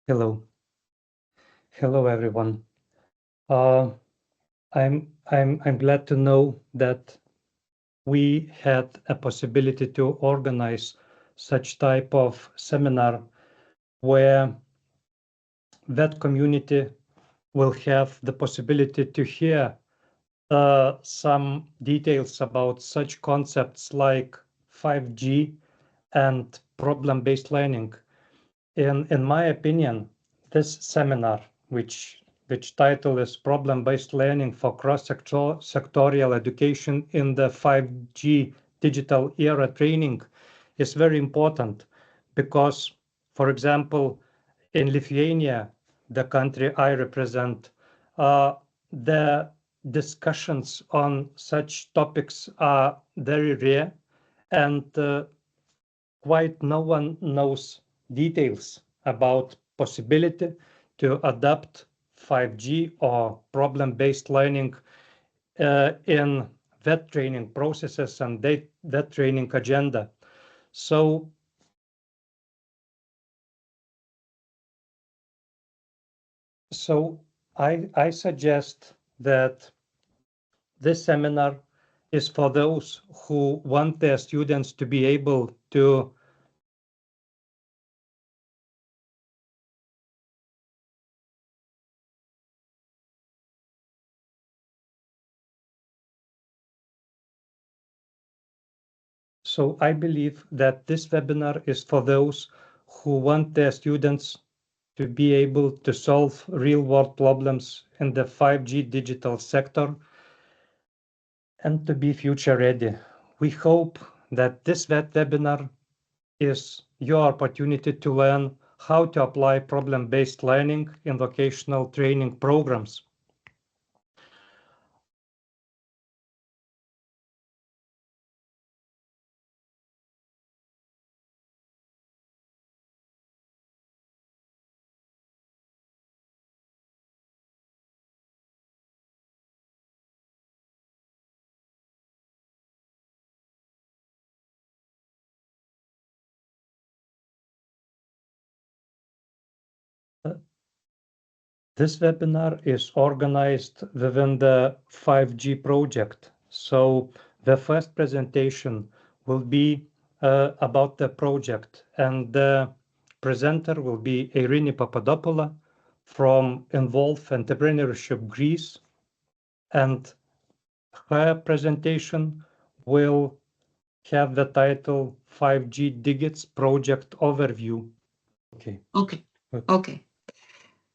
Hello. Hello, everyone. Uh, I'm glad to know that we had a possibility to organize such type of seminar where that community will have the possibility to hear some details about such concepts like 5G and problem-based learning. In my opinion, this seminar, which title is Problem-Based Learning for Cross-Sectorial Education in the 5G Digital Era Training, is very important because, for example, in Lithuania, the country I represent, the discussions on such topics are very rare, and quite no one knows details about possibility to adopt 5G or problem-based learning in that training processes and that training agenda. So I suggest that this seminar is for those who want their students to be able to So I believe that this webinar is for those who want their students to be able to solve real-world problems in the 5G digital sector and to be future-ready. We hope that this webinar is your opportunity to learn how to apply problem-based learning in vocational training programs. This webinar is organized within the 5G project. So the first presentation will be about the project, and the presenter will be Irini Papadopoula from Involve Entrepreneurship Greece, and her presentation will have the title 5G Digits Project Overview. Okay.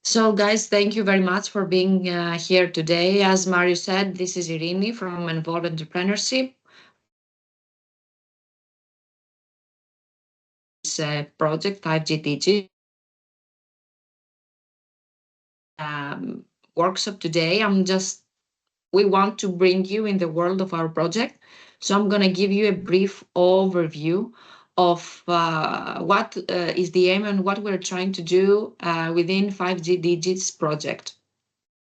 So guys, thank you very much for being here today. As Mario said, this is Irini from Involve Entrepreneurship. Project 5G Digits workshop today. We want to bring you in the world of our project. So I'm going to give you a brief overview of what is the aim and what we're trying to do within 5G Digits project.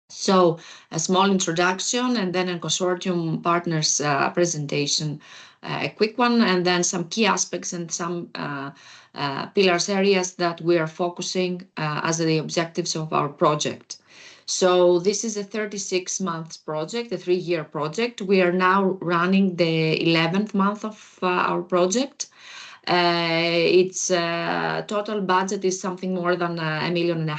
So a small introduction and then a consortium partners presentation, a quick one, and then some key aspects and some pillars areas that we are focusing as the objectives of our project. So this is a 36 months project, a 3-year project. We are now running the 11th month of our project. Its total budget is something more than $1.5 million.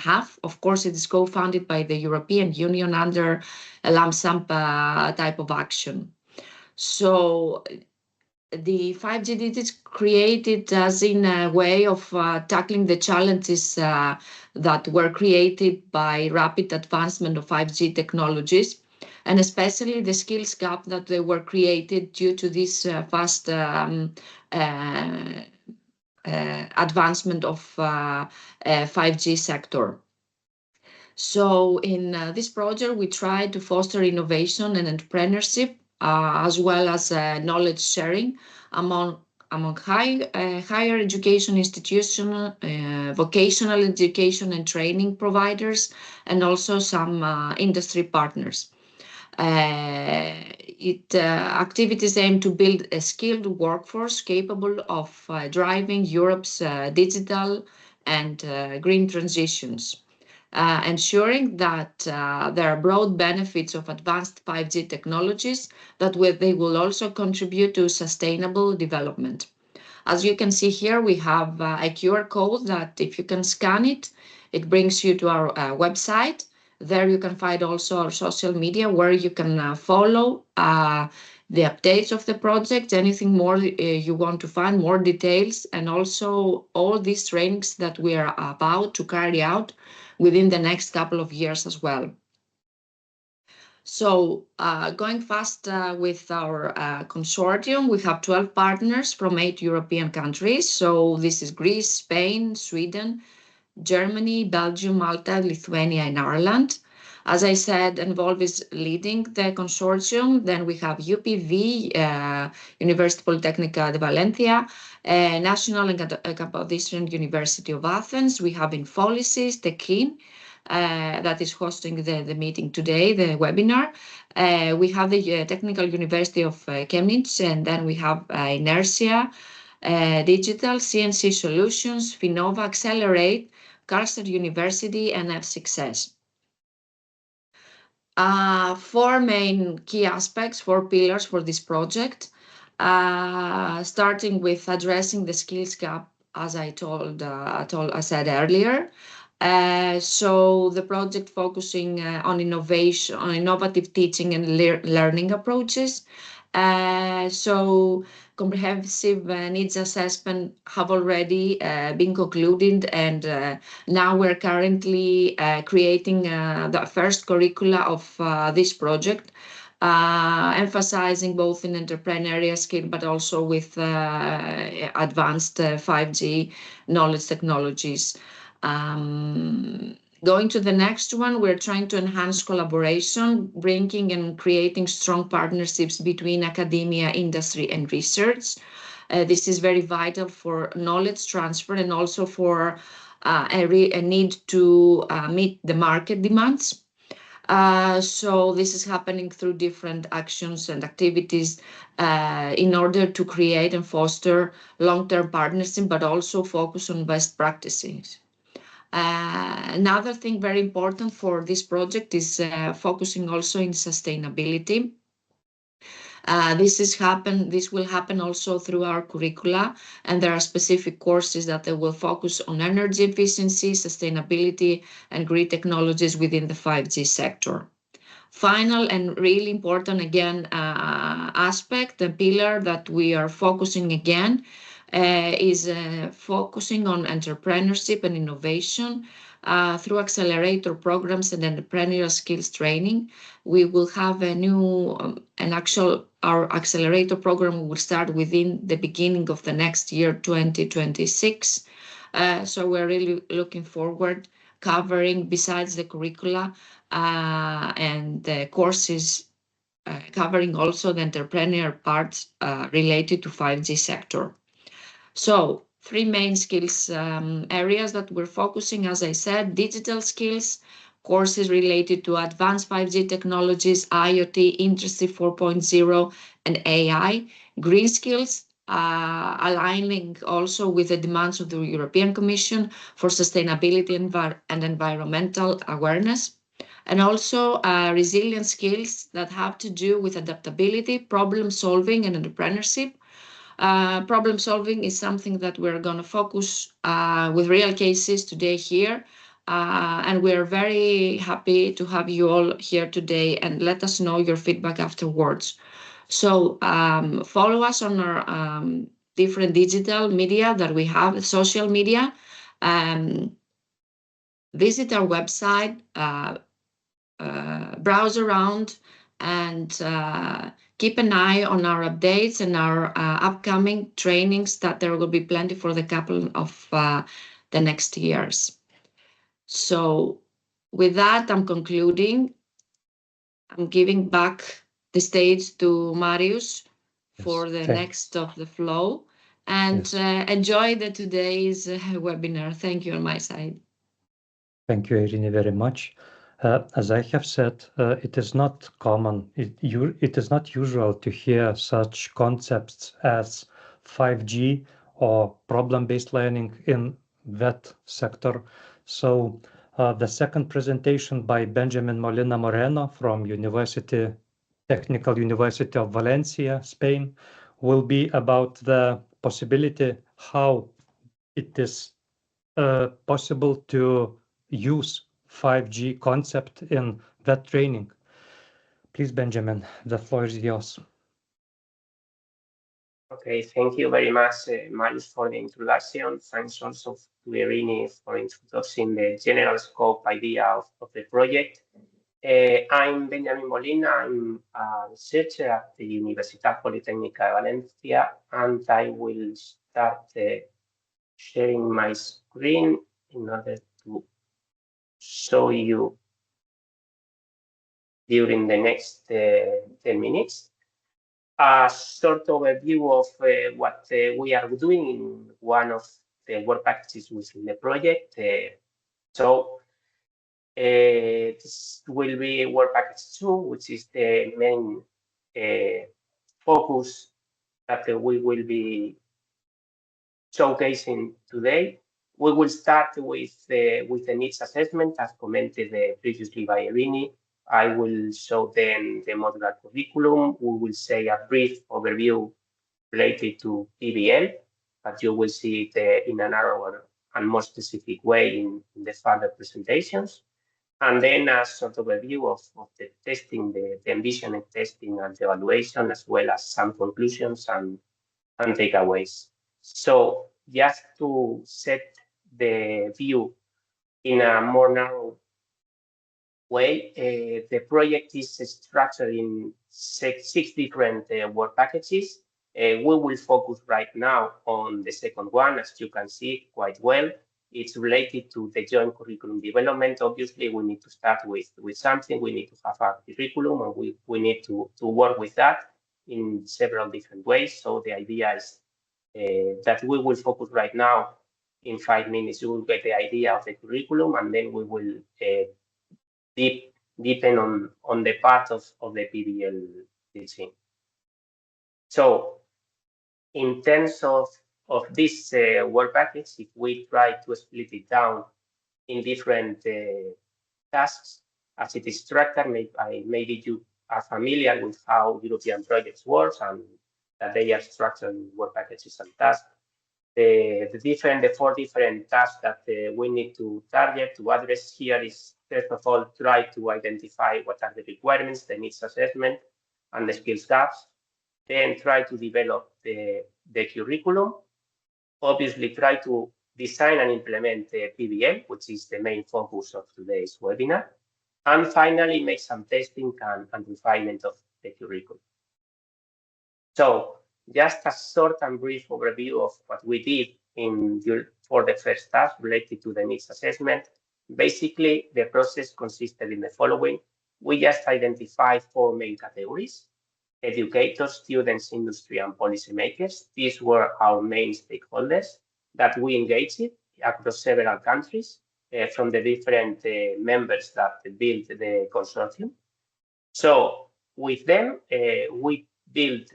Of course, it is co-funded by the European Union under a lump sum type of action. So the 5G Digits created as in a way of tackling the challenges that were created by rapid advancement of 5G technologies, and especially the skills gap that they were created due to this fast advancement of 5G sector. So in this project, we try to foster innovation and entrepreneurship, as well as knowledge sharing among higher education institutions, vocational education and training providers, and also some industry partners. Activities aim to build a skilled workforce capable of driving Europe's digital and green transitions, ensuring that there are broad benefits of advanced 5G technologies they will also contribute to sustainable development. As you can see here, we have a QR code that if you can scan it, it brings you to our website. There you can find also our social media where you can follow the updates of the project, anything more you want to find, more details, and also all these trainings that we are about to carry out within the next couple of years as well. So going fast with our consortium, we have 12 partners from 8 European countries. So this is Greece, Spain, Sweden, Germany, Belgium, Malta, Lithuania, and Ireland. As I said, Envolve is leading the consortium. Then we have UPV, University Politecnica de Valencia, National and Capodistrian University of Athens. We have Infolysis, Tekin, that is hosting the meeting today, the webinar. We have the Technical University of Chemnitz, and then we have Inertia, Digital, CNC Solutions, Finova, Accelerate, Karlstad University, and F6S. 4 main key aspects, 4 pillars for this project, starting with addressing the skills gap, as I said earlier. So the project focusing on innovation, on innovative teaching and learning approaches. So comprehensive needs assessment have already been concluded, and now we're currently creating the first curricula of this project, emphasizing both in entrepreneurial skill but also with advanced 5G knowledge technologies. Going to the next one, we're trying to enhance collaboration, bringing and creating strong partnerships between academia, industry, and research. This is very vital for knowledge transfer and also for a need to meet the market demands. So this is happening through different actions and activities in order to create and foster long-term partnership, but also focus on best practices. Another thing very important for this project is focusing also in sustainability. This will happen also through our curricula, and there are specific courses that they will focus on energy efficiency, sustainability, and green technologies within the 5G sector. Final and really important again aspect, the pillar that we are focusing again is focusing on entrepreneurship and innovation through accelerator programs and entrepreneurial skills training. We will have a new, our accelerator program will start within the beginning of the next year, 2026. So we're really looking forward covering, besides the curricula and the courses, covering also the entrepreneurial parts related to 5G sector. So 3 main skills areas that we're focusing, as I said: digital skills, courses related to advanced 5G technologies, IoT, Industry 4.0, and AI. Green skills, aligning also with the demands of the European Commission for sustainability and environmental awareness. And also resilient skills that have to do with adaptability, problem solving, and entrepreneurship. Problem solving is something that we're going to focus with real cases today here. And we're very happy to have you all here today, and let us know your feedback afterwards. So follow us on our different digital media that we have, social media. Visit our website, browse around, and keep an eye on our updates and our upcoming trainings, that there will be plenty for the couple of the next years. So with that, I'm concluding. I'm giving back the stage to Marius for the next of the flow, and enjoy today's webinar. Thank you on my side. Thank you, Irene, very much. As I have said, it is not common, it is not usual to hear such concepts as 5G or problem-based learning in vet sector. So the second presentation by Benjamin Molina Moreno from Technical University of Valencia, Spain, will be about the possibility how it is possible to use 5G concept in vet training. Please, Benjamin, the floor is yours. Okay, thank you very much, Marius, for the introduction. Thanks also to Irini for introducing the general scope idea of the project. I'm Benjamin Molina. I'm a researcher at the Universitat Politécnica de Valencia, and I will start sharing my screen in order to show you during the next 10 minutes a sort of a view of what we are doing in one of the work packages within the project. This will be work package 2, which is the main focus that we will be showcasing today. We will start with the needs assessment, as commented previously by Irini. I will show then the modular curriculum. We will say a brief overview related to PBL, but you will see it in a narrower and more specific way in the further presentations. And then a sort of a view of the testing, the envisioned testing and the evaluation, as well as some conclusions and takeaways. So just to set the view in a more narrow way, the project is structured in six different work packages. We will focus right now on the second one, as you can see quite well. It's related to the joint curriculum development. Obviously, we need to start with something. We need to have a curriculum, and we need to work with that in several different ways. So the idea is that we will focus right now. In 5 minutes, you will get the idea of the curriculum, and then we will deepen on the part of the PBL teaching. So in terms of this work package, if we try to split it down in different tasks, as it is structured, maybe you are familiar with how European projects work and that they are structured in work packages and tasks. The 4 different tasks that we need to target to address here is, first of all, try to identify what are the requirements, the needs assessment, and the skills gaps. Then try to develop the curriculum. Obviously, try to design and implement the PBL, which is the main focus of today's webinar. And finally, make some testing and refinement of the curriculum. So just a short and brief overview of what we did for the first task related to the needs assessment. Basically, the process consisted in the following. We just identified 4 main categories: educators, students, industry, and policymakers. These were our main stakeholders that we engaged across several countries from the different members that built the consortium. So with them, we built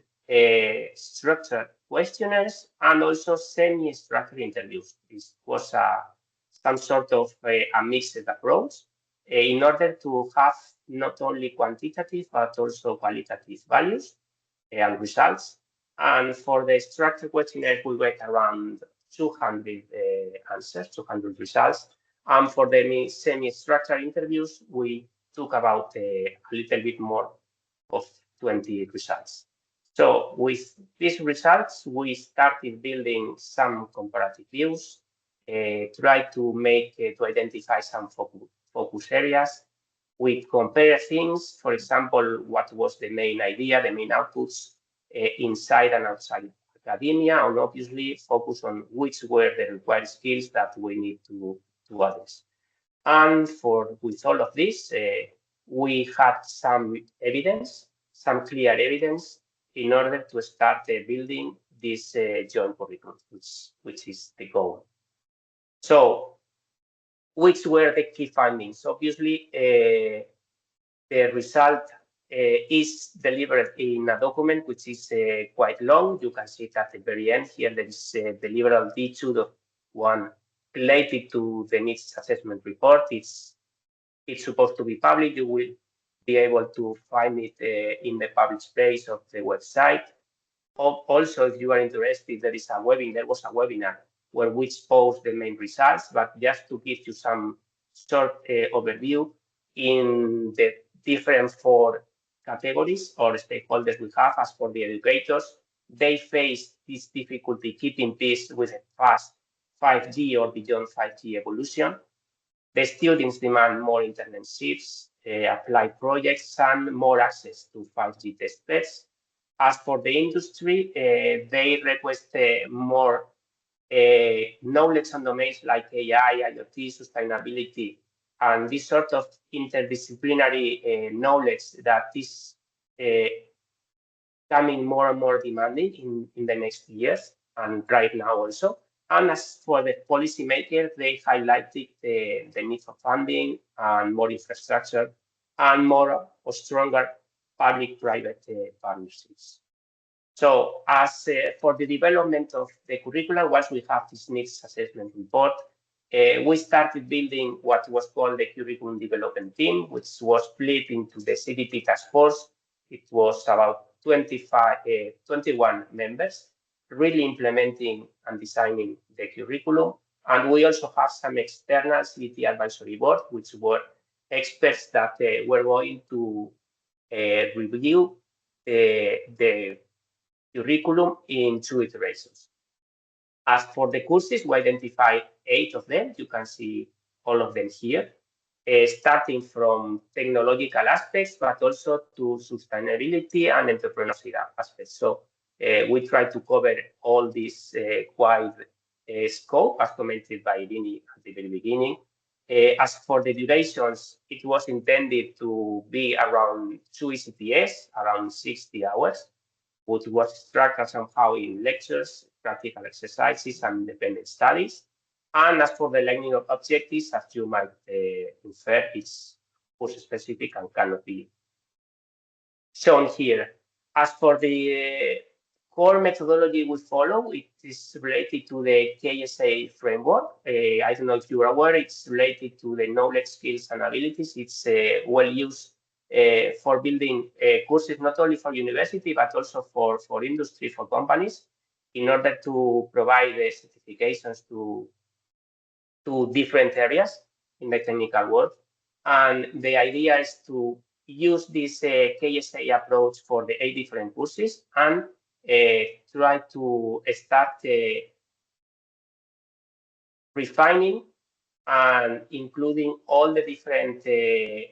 structured questionnaires and also semi-structured interviews. This was some sort of a mixed approach in order to have not only quantitative but also qualitative values and results. And for the structured questionnaire, we got around 200 answers, 200 results. And for the semi-structured interviews, we took about a little bit more of 20 results. So with these results, we started building some comparative views, try to identify some focus areas. We compare things, for example, what was the main idea, the main outputs inside and outside academia, and obviously focus on which were the required skills that we need to address. And with all of this, we had some evidence, some clear evidence in order to start building this joint curriculum, which is the goal. So, which were the key findings? Obviously, the result is delivered in a document which is quite long. You can see it at the very end here. There is deliverable D2.1 related to the needs assessment report. It's supposed to be public. You will be able to find it in the public space of the website. Also, if you are interested, there was a webinar where we expose the main results, but just to give you some short overview in the different 4 categories or stakeholders we have. As for the educators, they face this difficulty keeping pace with a fast 5G or beyond 5G evolution. The students demand more internships, applied projects, and more access to 5G testbeds. As for the industry, they request more knowledge on domains like AI, IoT, sustainability, and this sort of interdisciplinary knowledge that is coming more and more demanding in the next years and right now also. And as for the policymakers, they highlighted the need for funding and more infrastructure and more or stronger public-private partnerships. So as for the development of the curriculum, once we have this needs assessment report, we started building what was called the curriculum development team, which was split into the CDP task force. It was about 21 members, really implementing and designing the curriculum. And we also have some external CDT advisory board, which were experts that were going to review the curriculum in 2 iterations. As for the courses, we identified 8 of them. You can see all of them here, starting from technological aspects, but also to sustainability and entrepreneurship aspects. So we try to cover all this wide scope, as commented by Irini at the very beginning. As for the durations, it was intended to be around 2 ECTS, around 60 hours, which was structured somehow in lectures, practical exercises, and independent studies. And as for the learning objectives, as you might infer, it's course-specific and cannot be shown here. As for the core methodology we follow, it is related to the KSA framework. I don't know if you are aware, it's related to the knowledge, skills, and abilities. It's well used for building courses not only for university, but also for industry, for companies, in order to provide the certifications to different areas in the technical world. And the idea is to use this KSA approach for the 8 different courses and try to start refining and including all the different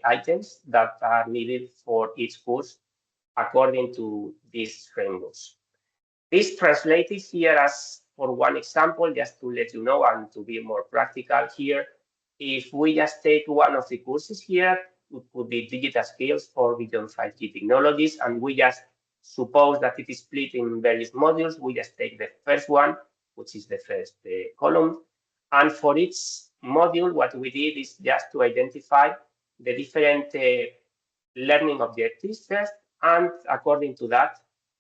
items that are needed for each course according to these frameworks. This translated here as, for one example, just to let you know and to be more practical here, if we just take one of the courses here, it could be digital skills for beyond 5G technologies, and we just suppose that it is split in various modules. We just take the first one, which is the first column. And for each module, what we did is just to identify the different learning objectives first, and according to that,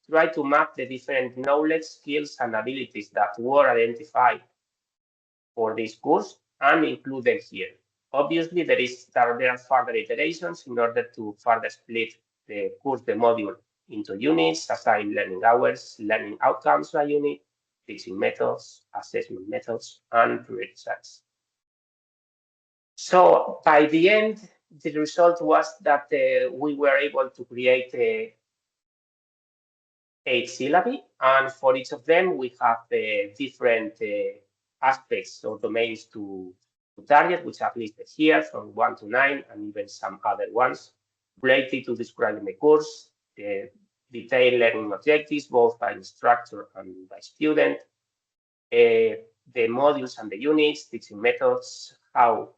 try to map the different knowledge, skills, and abilities that were identified for this course and include them here. Obviously, there are further iterations in order to further split the course, the module, into units, assign learning hours, learning outcomes by unit, teaching methods, assessment methods, and prioritize. So by the end, the result was that we were able to create 8 syllabi, and for each of them, we have different aspects or domains to target, which are listed here from 1 to 9, and even some other ones related to describing the course, the detailed learning objectives, both by instructor and by student, the modules and the units, teaching methods, how,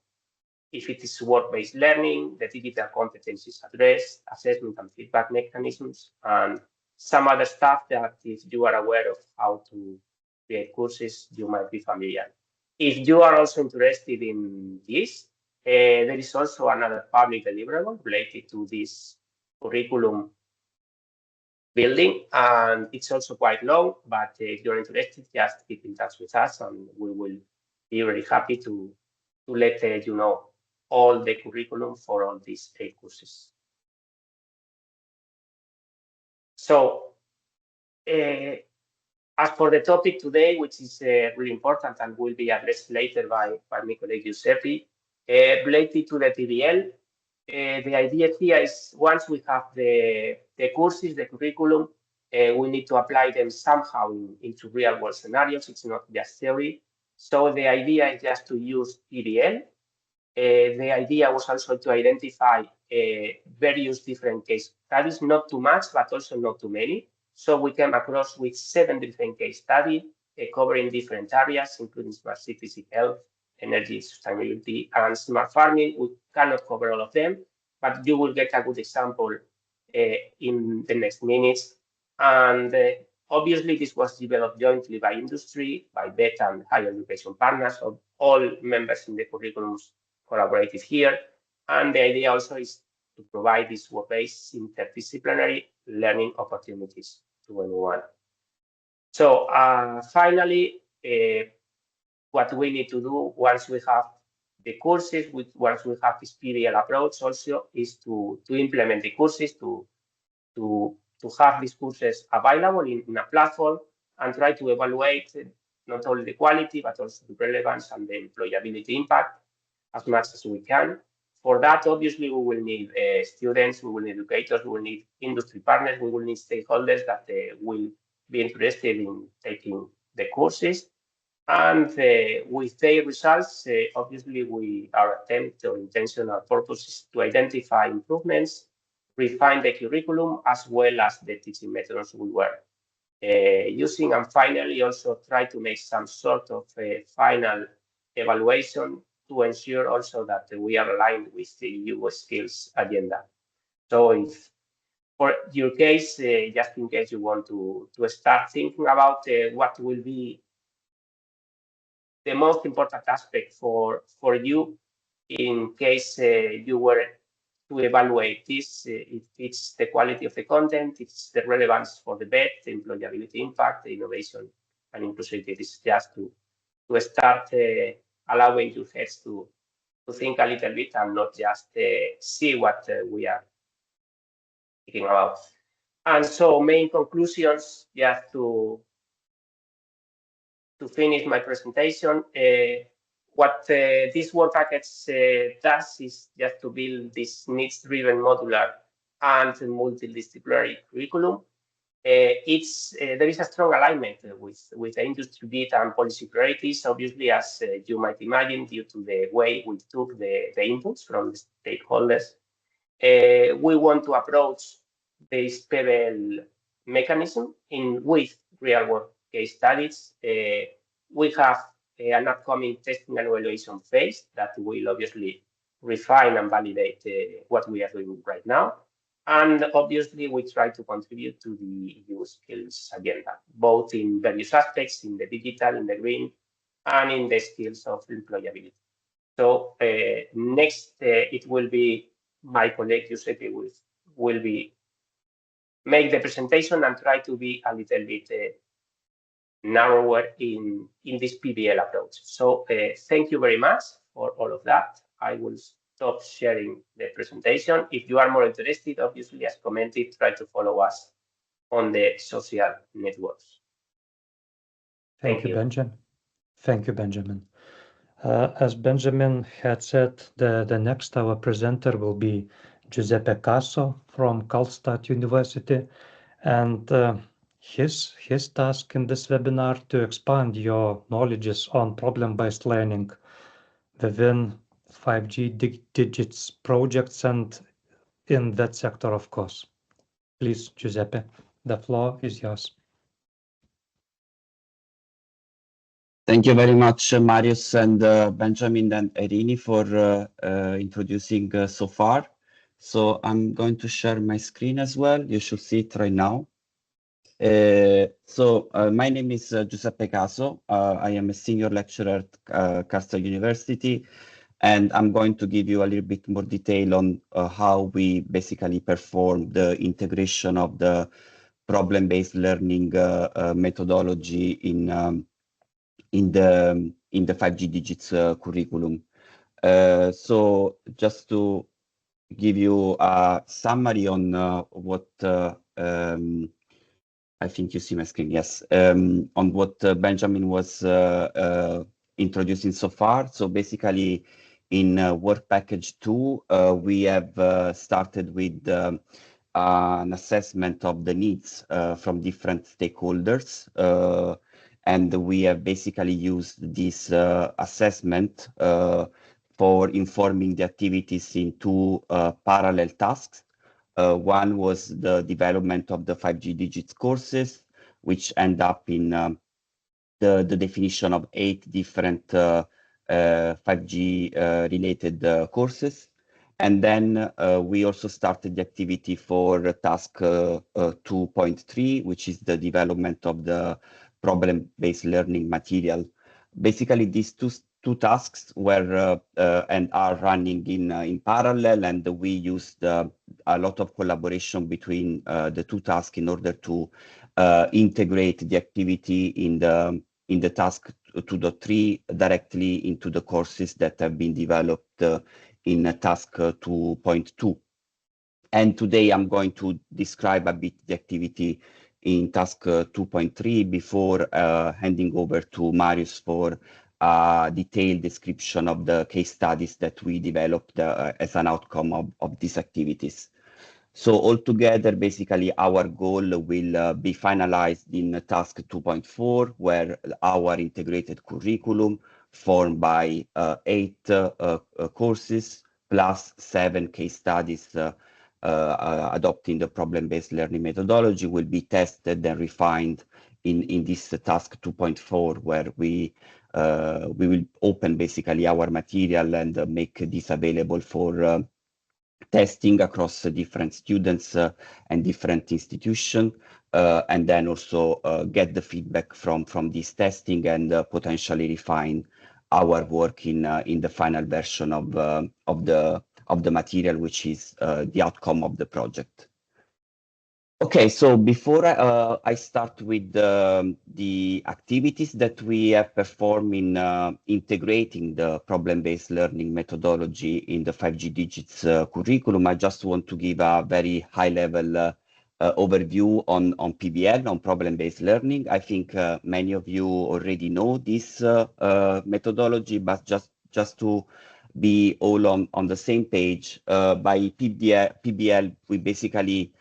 if it is work-based learning, the digital competencies addressed, assessment and feedback mechanisms, and some other stuff that if you are aware of how to create courses, you might be familiar. If you are also interested in this, there is also another public deliverable related to this curriculum building, and it's also quite long, but if you're interested, just keep in touch with us and we will be very happy to let you know all the curriculum for all these 8 courses. So, as for the topic today, which is really important and will be addressed later by my colleague Giuseppe, related to the PBL, the idea here is once we have the courses, the curriculum, we need to apply them somehow into real world scenarios. It's not just theory. So the idea is just to use PBL. The idea was also to identify various different case studies, not too much, but also not too many. So we came across with 7 different case studies covering different areas, including smart cities, health, energy, sustainability, and smart farming. We cannot cover all of them, but you will get a good example in the next minutes. And obviously, this was developed jointly by industry, by beta and higher education partners, of all members in the curriculums collaborated here. And the idea also is to provide these work-based interdisciplinary learning opportunities to anyone. So finally, what we need to do once we have the courses, once we have this PBL approach also, is to implement the courses, to have these courses available in a platform and try to evaluate not only the quality, but also the relevance and the employability impact as much as we can. For that, obviously, we will need students, we will need educators, we will need industry partners, we will need stakeholders that will be interested in taking the courses. And with their results, obviously, our attempt or intention, our purpose is to identify improvements, refine the curriculum, as well as the teaching methods we were using, and finally also try to make some sort of final evaluation to ensure also that we are aligned with the EU skills agenda. So if for your case, just in case you want to start thinking about what will be the most important aspect for you in case you were to evaluate this, if it's the quality of the content, it's the relevance for the BET, the employability impact, the innovation and inclusivity. It's just to start allowing your heads to think a little bit and not just see what we are thinking about. And so main conclusions, just to finish my presentation, what this work package does is just to build this needs-driven modular and multidisciplinary curriculum. There is a strong alignment with the industry data and policy priorities, obviously, as you might imagine, due to the way we took the inputs from the stakeholders. We want to approach this PBL mechanism with real-world case studies. We have an upcoming testing and evaluation phase that will obviously refine and validate what we are doing right now. And obviously, we try to contribute to the EU skills agenda, both in various aspects, in the digital, in the green, and in the skills of employability. So next, it will be my colleague Giuseppe will be make the presentation and try to be a little bit narrower in this PBL approach. So thank you very much for all of that. I will stop sharing the presentation. If you are more interested, obviously, as commented, try to follow us on the social networks. Thank you, Benjamin. Thank you, Benjamin. As Benjamin had said, the next our presenter will be Giuseppe Caso from Karlstad University, and his task in this webinar to expand your knowledges on problem-based learning within 5G digits projects and in that sector, of course. Please, Giuseppe, the floor is yours. Thank you very much, Marius and Benjamin and Irini for introducing so far. So I'm going to share my screen as well. You should see it right now. My name is Giuseppe Caso. I am a senior lecturer at Karlstad University, and I'm going to give you a little bit more detail on how we basically perform the integration of the problem-based learning methodology in the in the 5G digits curriculum. So just to give you a summary on what I think you see my screen, yes, on what Benjamin was introducing so far. So basically in work package 2, we have started with an assessment of the needs from different stakeholders. And we have basically used this assessment for informing the activities in two parallel tasks. One was the development of the 5G digits courses, which end up in the definition of 8 different 5G related courses. And then we also started the activity for task 2.3, which is the development of the problem-based learning material. Basically, these two tasks were and are running in parallel, and we used a lot of collaboration between the two tasks in order to integrate the activity in the task 2.3 directly into the courses that have been developed in task 2.2. And today I'm going to describe a bit the activity in task 2.3 before handing over to Marius for a detailed description of the case studies that we developed as an outcome of these activities. So altogether, basically, our goal will be finalized in task 2.4, where our integrated curriculum formed by 8 courses plus 7 case studies adopting the problem-based learning methodology will be tested and refined in this task 2.4, where we will open basically our material and make this available for testing across different students and different institutions, and then also get the feedback from this testing and potentially refine our work in the final version of the material, which is the outcome of the project. Okay, so before I start with the activities that we have performed in integrating the problem-based learning methodology in the 5G digits curriculum, I just want to give a very high-level overview on PBL, on problem-based learning. I think many of you already know this methodology, but just to be all on the same page, by PBL, we basically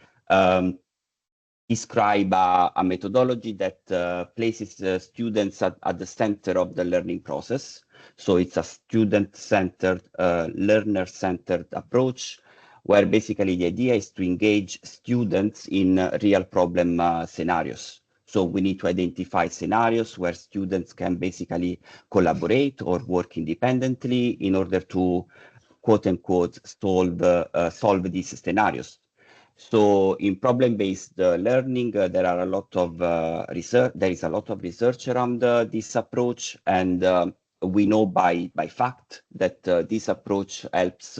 describe a methodology that places students at the center of the learning process. So it's a student-centered, learner-centered approach, where basically the idea is to engage students in real problem scenarios. So we need to identify scenarios where students can basically collaborate or work independently in order to, quote unquote, solve these scenarios. So in problem-based learning, there are a lot of research. There is a lot of research around this approach, and we know by fact that this approach helps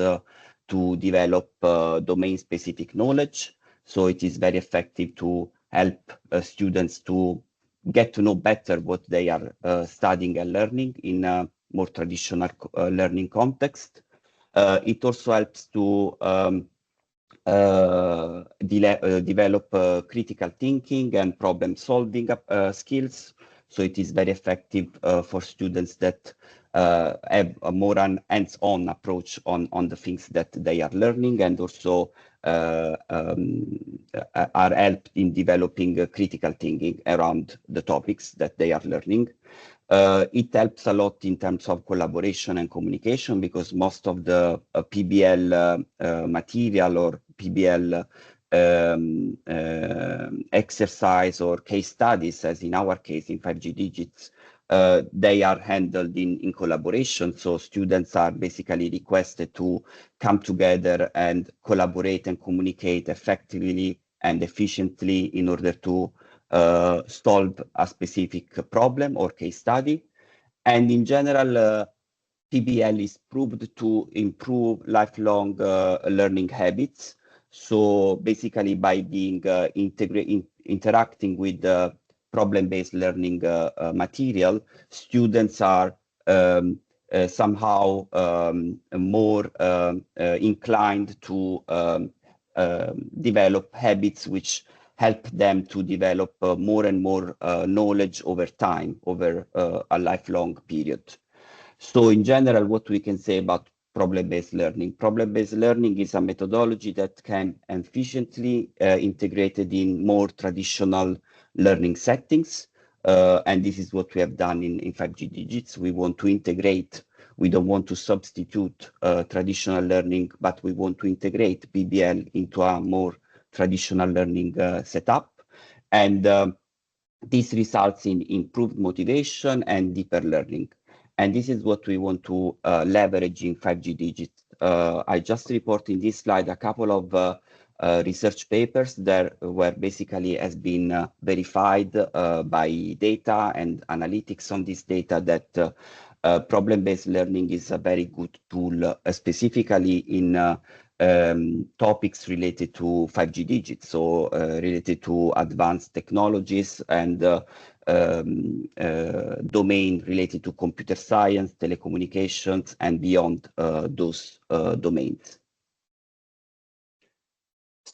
to develop domain-specific knowledge. So it is very effective to help students to get to know better what they are studying and learning in a more traditional learning context. It also helps to develop critical thinking and problem solving skills. So it is very effective for students that have a more hands-on approach on the things that they are learning, and also are helped in developing critical thinking around the topics that they are learning. It helps a lot in terms of collaboration and communication, because most of the PBL material or PBL exercise or case studies, as in our case in 5G digits, they are handled in collaboration. So students are basically requested to come together and collaborate and communicate effectively and efficiently in order to solve a specific problem or case study. And in general, PBL is proved to improve lifelong learning habits. So basically by being interacting with problem-based learning material, students are somehow more inclined to develop habits which help them to develop more and more knowledge over time, over a lifelong period. So in general, what we can say about problem-based learning. Problem-based learning is a methodology that can efficiently integrated in more traditional learning settings. And this is what we have done in 5G Digits. We want to integrate, we don't want to substitute traditional learning, but we want to integrate PBL into a more traditional learning setup. And this results in improved motivation and deeper learning. And this is what we want to leverage in 5G Digits. I just report in this slide a couple of research papers that were basically has been verified by data and analytics on this data that problem-based learning is a very good tool, specifically in topics related to 5G Digits, so related to advanced technologies and domain related to computer science, telecommunications, and beyond those domains.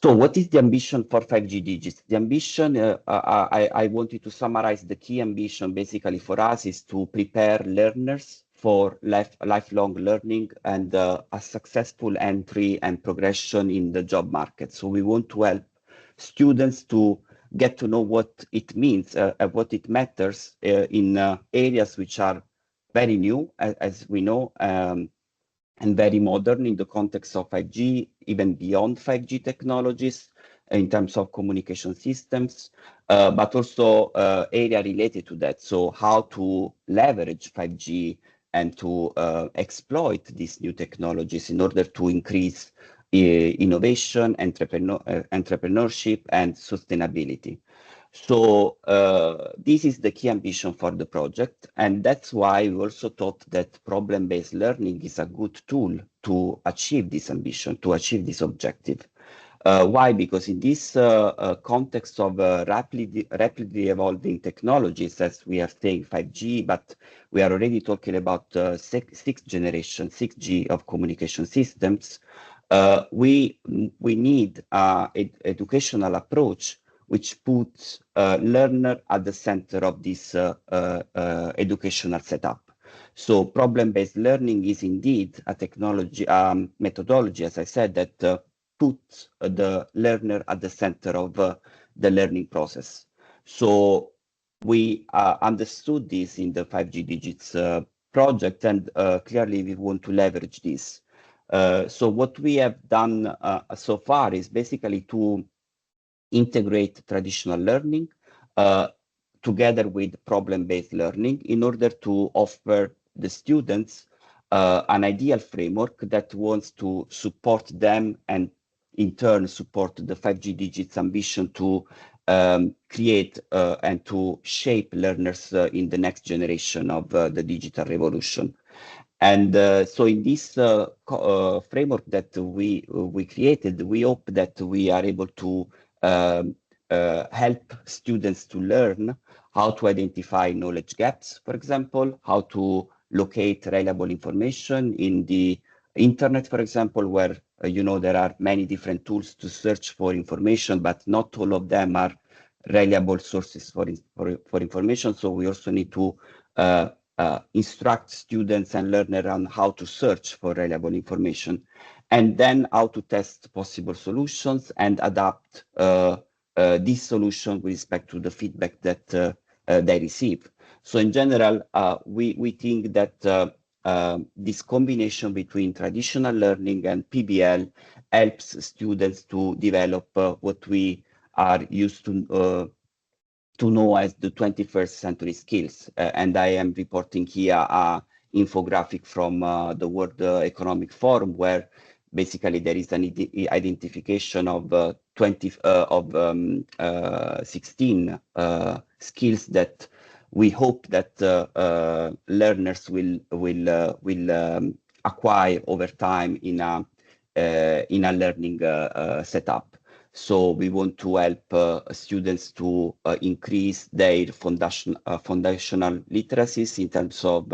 So what is the ambition for 5G Digits? The ambition, I wanted to summarize the key ambition basically for us is to prepare learners for lifelong learning and a successful entry and progression in the job market. So we want to help students to get to know what it means, what it matters in areas which are very new, as we know, and very modern in the context of 5G, even beyond 5G technologies in terms of communication systems, but also area related to that. So how to leverage 5G and to exploit these new technologies in order to increase innovation, entrepreneurship, and sustainability. So this is the key ambition for the project, and that's why we also thought that problem-based learning is a good tool to achieve this ambition, to achieve this objective. Why? Because in this context of rapidly evolving technologies, as we are saying 5G, but we are already talking about sixth generation, 6G of communication systems, we need an educational approach which puts learner at the center of this educational setup. So problem-based learning is indeed a technology, methodology, as I said, that puts the learner at the center of the learning process. So we understood this in the 5G Digits project, and clearly we want to leverage this. So what we have done so far is basically to integrate traditional learning together with problem-based learning in order to offer the students an ideal framework that wants to support them and in turn support the 5G Digits ambition to create and to shape learners in the next generation of the digital revolution. And so in this framework that we created, we hope that we are able to help students to learn how to identify knowledge gaps, for example, how to locate reliable information in the internet, for example, where there are many different tools to search for information, but not all of them are reliable sources for information. So we also need to instruct students and learners on how to search for reliable information, and then how to test possible solutions and adapt this solution with respect to the feedback that they receive. So in general, we think that this combination between traditional learning and PBL helps students to develop what we are used to know as the 21st century skills. And I am reporting here an infographic from the World Economic Forum, where basically there is an identification of 16 skills that we hope that learners will acquire over time in a learning setup. So we want to help students to increase their foundational literacies in terms of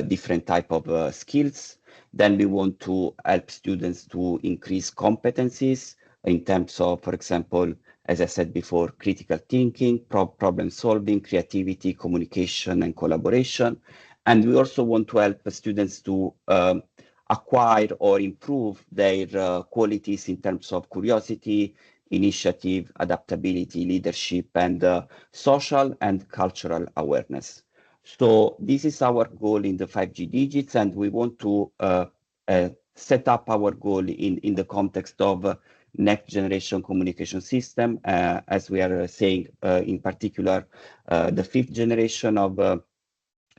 different type of skills. Then we want to help students to increase competencies in terms of, for example, as I said before, critical thinking, problem solving, creativity, communication, and collaboration. And we also want to help students to acquire or improve their qualities in terms of curiosity, initiative, adaptability, leadership, and social and cultural awareness. So this is our goal in the 5G digits, and we want to set up our goal in the context of next generation communication system, as we are saying, in particular, the 5th generation of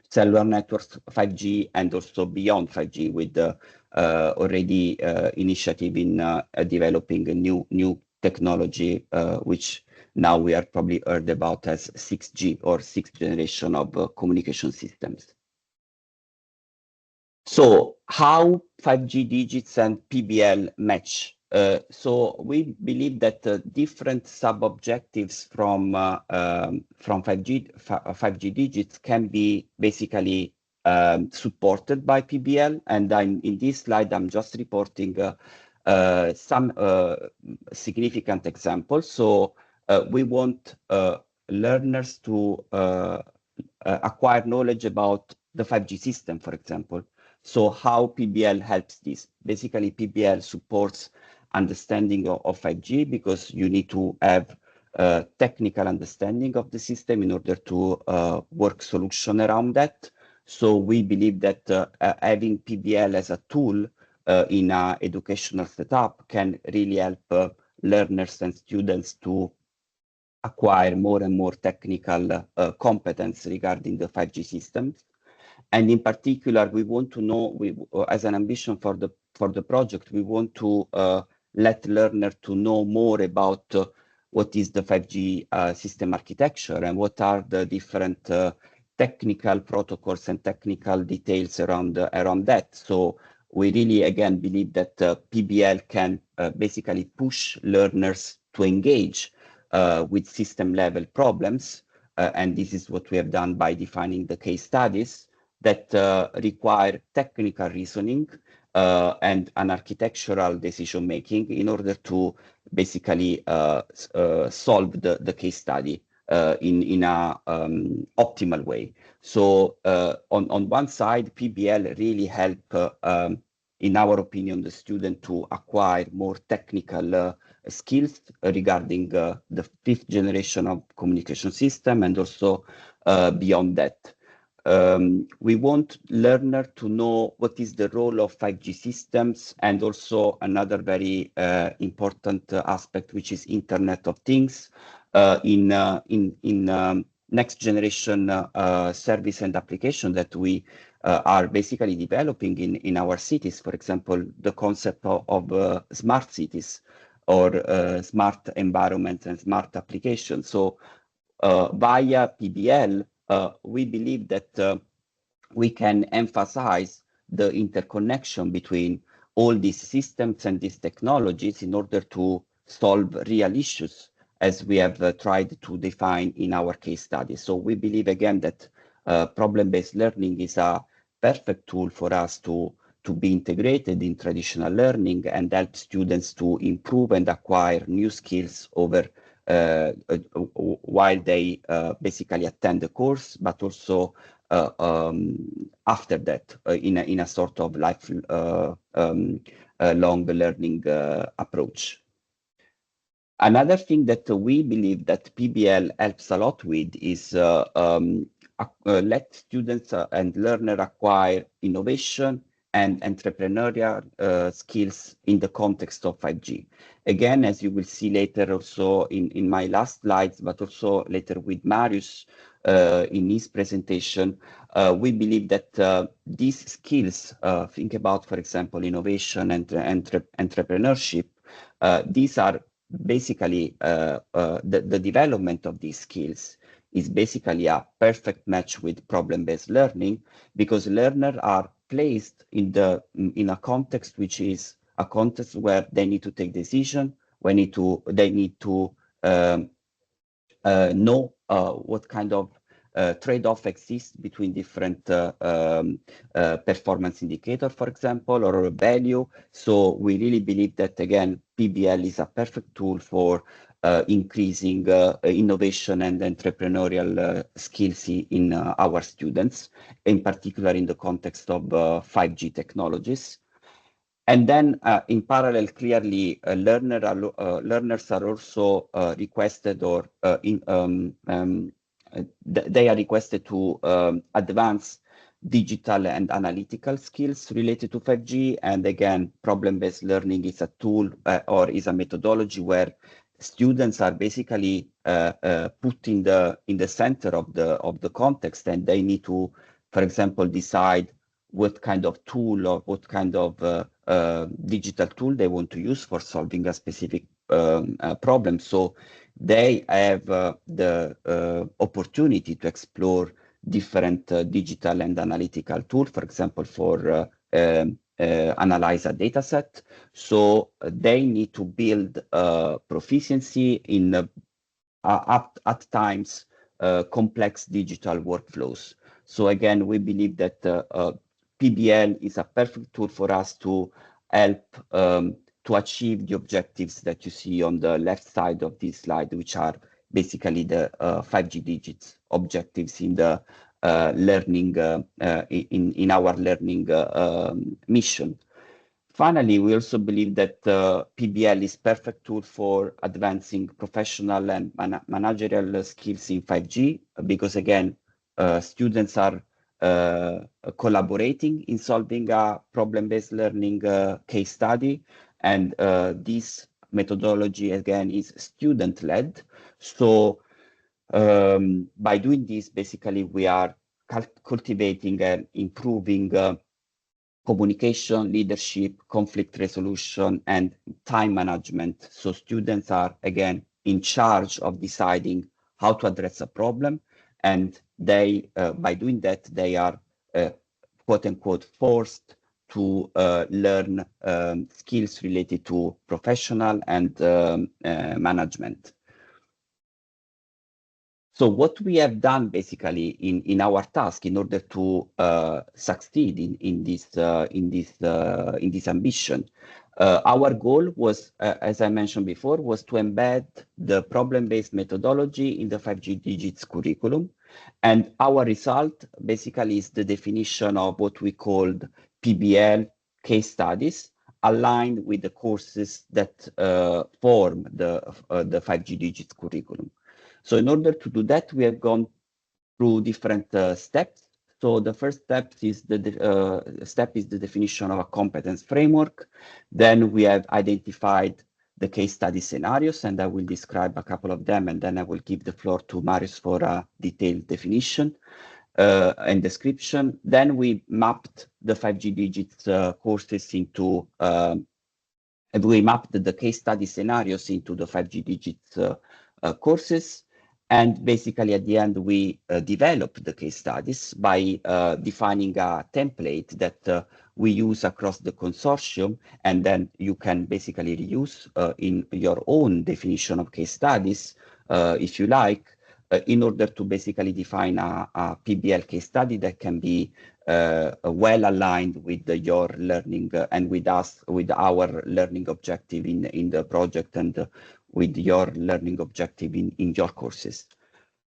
cellular networks, 5G, and also beyond 5G, with the already initiative in developing a new technology, which now we are probably heard about as 6G or 6th generation of communication systems. So how 5G digits and PBL match? So we believe that different sub-objectives from 5G digits can be basically supported by PBL. And in this slide, I'm just reporting some significant examples. So we want learners to acquire knowledge about the 5G system, for example. So how PBL helps this? Basically, PBL supports understanding of 5G, because you need to have technical understanding of the system in order to work solution around that. So we believe that having PBL as a tool in an educational setup can really help learners and students to acquire more and more technical competence regarding the 5G systems. And in particular, we want to know, as an ambition for the project, we want to let learners to know more about what is the 5G system architecture and what are the different technical protocols and technical details around that. So we really, again, believe that PBL can basically push learners to engage with system level problems. And this is what we have done by defining the case studies that require technical reasoning and an architectural decision making in order to basically solve the case study in a optimal way. So on one side, PBL really help, in our opinion, the student to acquire more technical skills regarding the 5th generation of communication system, and also beyond that. We want learner to know what is the role of 5G systems, and also another very important aspect, which is Internet of Things in next generation service and application that we are basically developing in our cities. For example, the concept of smart cities or smart environments and smart applications. So via PBL, we believe that we can emphasize the interconnection between all these systems and these technologies in order to solve real issues, as we have tried to define in our case study. So we believe, again, that problem-based learning is a perfect tool for us to be integrated in traditional learning and help students to improve and acquire new skills over while they basically attend the course, but also after that in a sort of lifelong learning approach. Another thing that we believe that PBL helps a lot with is let students and learners acquire innovation and entrepreneurial skills in the context of 5G. Again, as you will see later also in my last slides, but also later with Marius in his presentation, we believe that these skills, think about, for example, innovation and entrepreneurship, these are basically the development of these skills is basically a perfect match with problem-based learning, because learners are placed in a context which is a context where they need to take decision, they need to know what kind of trade-off exists between different performance indicator, for example, or a value. So we really believe that, again, PBL is a perfect tool for increasing innovation and entrepreneurial skills in our students, in particular in the context of 5G technologies. And then in parallel, clearly, learners are also requested or they are requested to advance digital and analytical skills related to 5G. And again, problem-based learning is a tool or is a methodology where students are basically put in the center of the context, and they need to, for example, decide what kind of tool or what kind of digital tool they want to use for solving a specific problem. So they have the opportunity to explore different digital and analytical tools, for example, for analyze a data set. So they need to build proficiency in at times complex digital workflows. So again, we believe that PBL is a perfect tool for us to help to achieve the objectives that you see on the left side of this slide, which are basically the 5G digits objectives in the learning in our learning mission. Finally, we also believe that PBL is perfect tool for advancing professional and managerial skills in 5G, because again, students are collaborating in solving a problem-based learning case study. And this methodology, again, is student-led. So by doing this, basically, we are cultivating and improving communication, leadership, conflict resolution, and time management. So students are, again, in charge of deciding how to address a problem. And they, by doing that, they are, quote unquote, forced to learn skills related to professional and management. So what we have done basically in our task in order to succeed in this ambition, our goal was, as I mentioned before, was to embed the problem-based methodology in the 5G digits curriculum. And our result basically is the definition of what we called PBL case studies, aligned with the courses that form the 5G digits curriculum. So in order to do that, we have gone through different steps. So the first step is the definition of a competence framework. Then we have identified the case study scenarios, and I will describe a couple of them, and then I will give the floor to Marius for a detailed definition and description. Then we mapped the 5G digits courses into, we mapped the case study scenarios into the 5G digits courses. And basically, at the end, we developed the case studies by defining a template that we use across the consortium, and then you can basically reuse in your own definition of case studies, if you like, in order to basically define a PBL case study that can be well aligned with your learning and with our learning objective in the project and with your learning objective in your courses.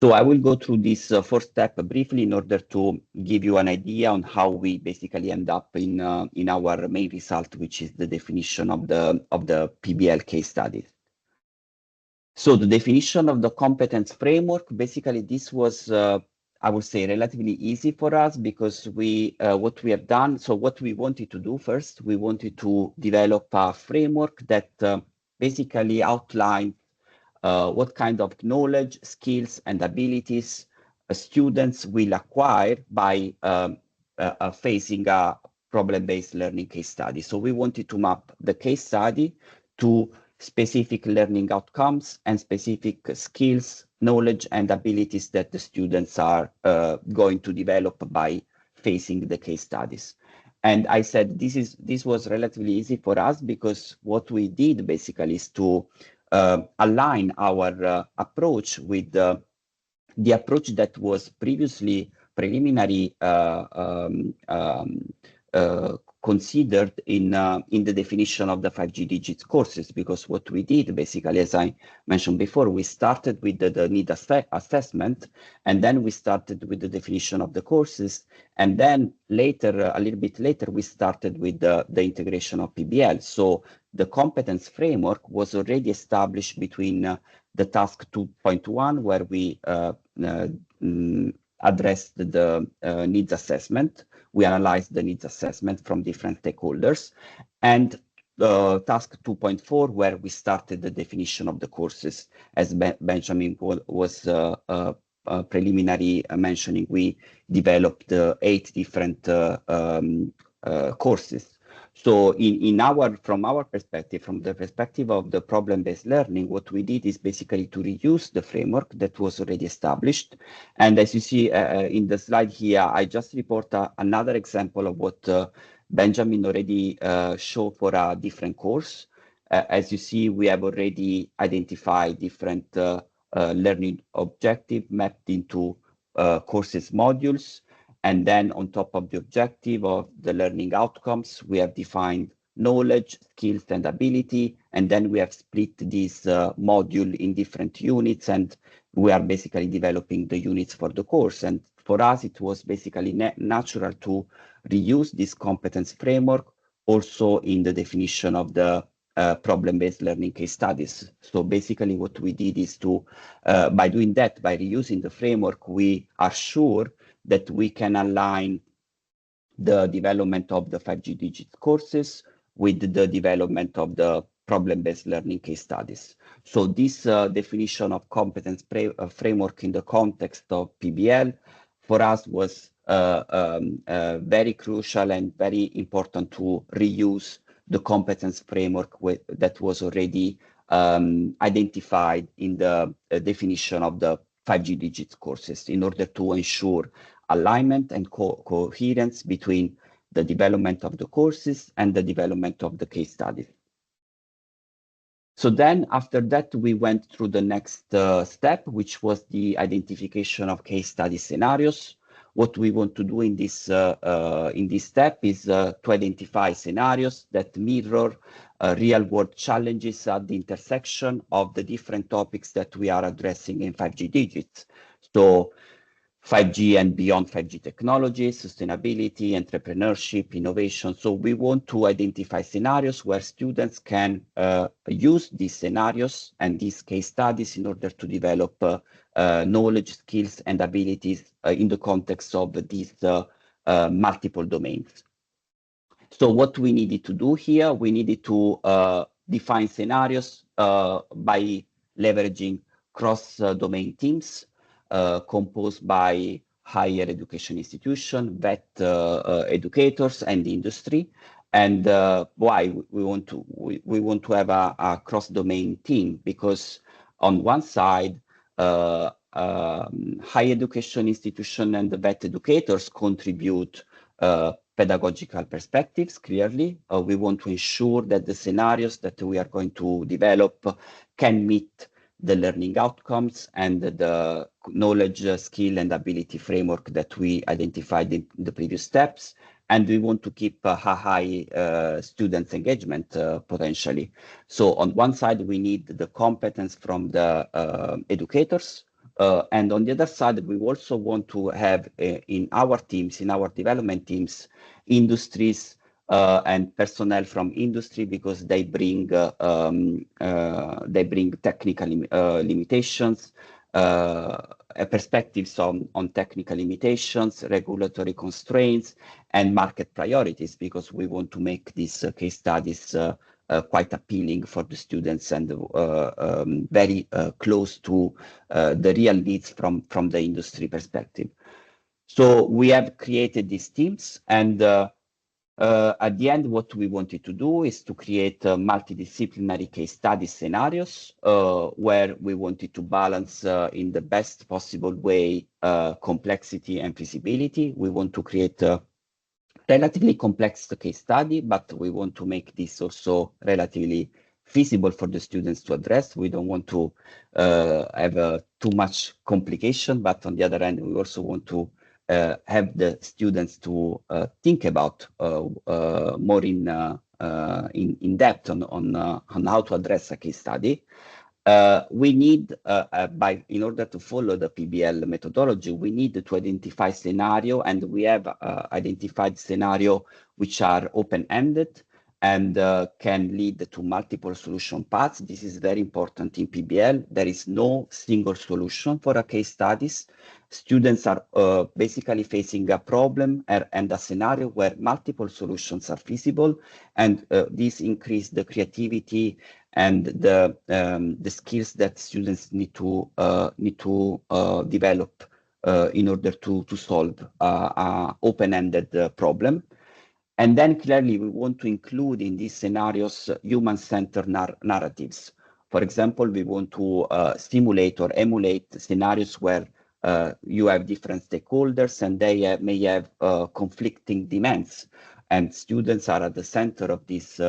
So I will go through this first step briefly in order to give you an idea on how we basically end up in our main result, which is the definition of the PBL case studies. So the definition of the competence framework, basically this was, I would say, relatively easy for us because what we have done, so what we wanted to do first, we wanted to develop a framework that basically outlined what kind of knowledge, skills, and abilities students will acquire by facing a problem-based learning case study. So we wanted to map the case study to specific learning outcomes and specific skills, knowledge, and abilities that the students are going to develop by facing the case studies. And I said this was relatively easy for us because what we did basically is to align our approach with the approach that was previously preliminary considered in the definition of the 5G digits courses, because what we did basically, as I mentioned before, we started with the need assessment, and then we started with the definition of the courses, and then later, a little bit later, we started with the integration of PBL. So the competence framework was already established between the task 2.1, where we addressed the needs assessment. We analyzed the needs assessment from different stakeholders, and task 2.4, where we started the definition of the courses. As Benjamin was preliminary mentioning, we developed 8 different courses. So from our perspective, from the perspective of the problem-based learning, what we did is basically to reuse the framework that was already established. And as you see in the slide here, I just report another example of what Benjamin already showed for a different course. As you see, we have already identified different learning objectives mapped into courses modules. And then on top of the objective of the learning outcomes, we have defined knowledge, skills, and ability. And then we have split this module in different units, and we are basically developing the units for the course. And for us, it was basically natural to reuse this competence framework also in the definition of the problem-based learning case studies. So basically what we did is to, by doing that, by reusing the framework, we are sure that we can align the development of the 5G digits courses with the development of the problem-based learning case studies. So this definition of competence framework in the context of PBL for us was very crucial and very important to reuse the competence framework that was already identified in the definition of the 5G digits courses in order to ensure alignment and coherence between the development of the courses and the development of the case studies. So then after that, we went through the next step, which was the identification of case study scenarios. What we want to do in this step is to identify scenarios that mirror real-world challenges at the intersection of the different topics that we are addressing in 5G digits. So 5G and beyond 5G technology, sustainability, entrepreneurship, innovation. So we want to identify scenarios where students can use these scenarios and these case studies in order to develop knowledge, skills, and abilities in the context of these multiple domains. So what we needed to do here, we needed to define scenarios by leveraging cross-domain teams composed by higher education institution, vet educators, and industry. And why we want to have a cross-domain team? Because on one side, higher education institution and the vet educators contribute pedagogical perspectives, clearly. We want to ensure that the scenarios that we are going to develop can meet the learning outcomes and the knowledge, skill, and ability framework that we identified in the previous steps. And we want to keep a high student engagement potentially. So on one side, we need the competence from the educators. And on the other side, we also want to have in our teams, in our development teams, industries and personnel from industry, because they bring technical limitations, perspectives on technical limitations, regulatory constraints, and market priorities, because we want to make these case studies quite appealing for the students and very close to the real needs from the industry perspective. So we have created these teams, and at the end, what we wanted to do is to create multidisciplinary case study scenarios where we wanted to balance in the best possible way complexity and feasibility. We want to create relatively complex case study, but we want to make this also relatively feasible for the students to address. We don't want to have too much complication, but on the other hand, we also want to have the students to think about more in depth on how to address a case study. We need, in order to follow the PBL methodology, we need to identify scenario, and we have identified scenario which are open-ended and can lead to multiple solution paths. This is very important in PBL. There is no single solution for a case studies. Students are basically facing a problem and a scenario where multiple solutions are feasible, and this increases the creativity and the skills that students need to develop in order to solve an open-ended problem. And then clearly we want to include in these scenarios human-centered narratives. For example, we want to simulate or emulate scenarios where you have different stakeholders and they may have conflicting demands, and students are at the center of this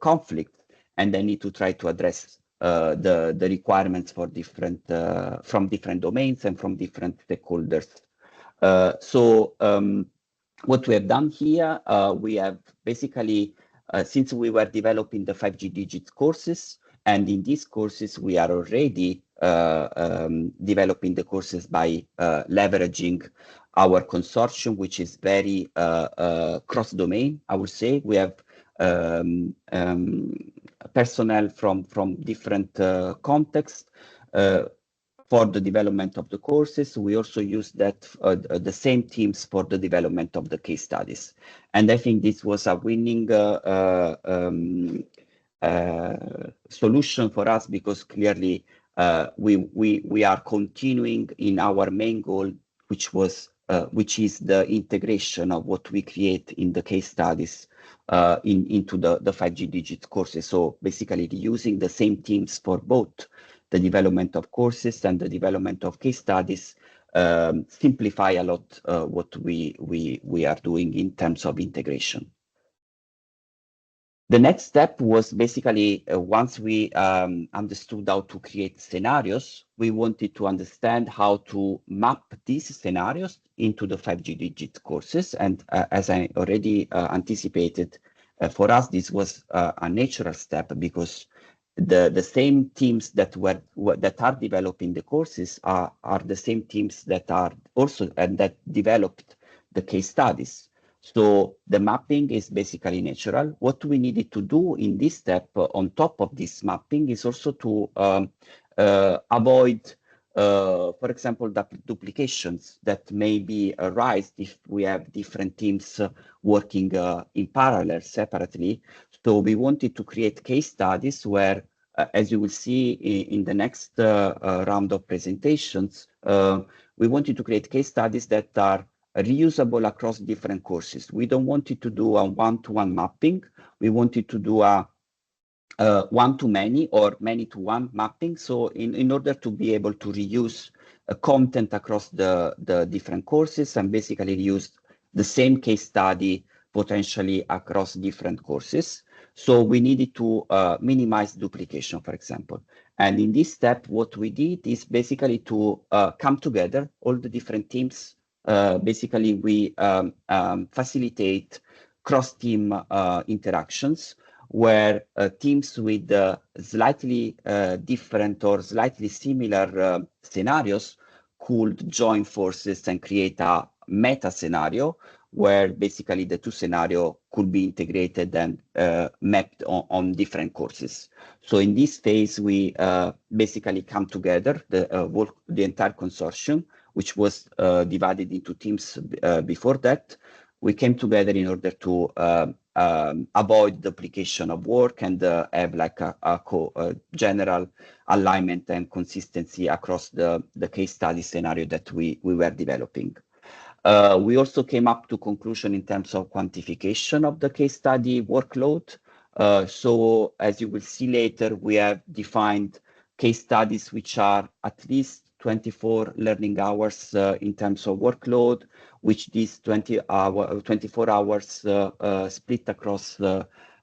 conflict, and they need to try to address the requirements for from different domains and from different stakeholders. What we have done here, we have basically, since we were developing the 5G digits courses, and in these courses, we are already developing the courses by leveraging our consortium, which is very cross-domain, I would say. We have personnel from different contexts for the development of the courses. We also use that the same teams for the development of the case studies. And I think this was a winning solution for us, because clearly we are continuing in our main goal, which is the integration of what we create in the case studies into the 5G digit courses. So basically using the same teams for both the development of courses and the development of case studies simplify a lot what we are doing in terms of integration. The next step was basically once we understood how to create scenarios, we wanted to understand how to map these scenarios into the 5G digit courses. And as I already anticipated, for us, this was a natural step, because the same teams that are developing the courses are the same teams that are also and that developed the case studies. So the mapping is basically natural. What we needed to do in this step on top of this mapping is also to avoid, for example, the duplications that maybe arise if we have different teams working in parallel, separately. So we wanted to create case studies where, as you will see in the next round of presentations, we wanted to create case studies that are reusable across different courses. We don't want it to do a one-to-one mapping. We wanted to do a one-to-many or many-to-one mapping. So in order to be able to reuse content across the different courses and basically use the same case study potentially across different courses. So we needed to minimize duplication, for example. And in this step, what we did is basically to come together, all the different teams. Basically, we facilitate cross-team interactions, where teams with slightly different or slightly similar scenarios could join forces and create a meta scenario, where basically the two scenarios could be integrated and mapped on different courses. So in this phase, we basically come together, the entire consortium, which was divided into teams before that. We came together in order to avoid duplication of work and have like a general alignment and consistency across the case study scenario that we were developing. We also came up to conclusion in terms of quantification of the case study workload. So as you will see later, we have defined case studies which are at least 24 learning hours in terms of workload, which these 24 hours split across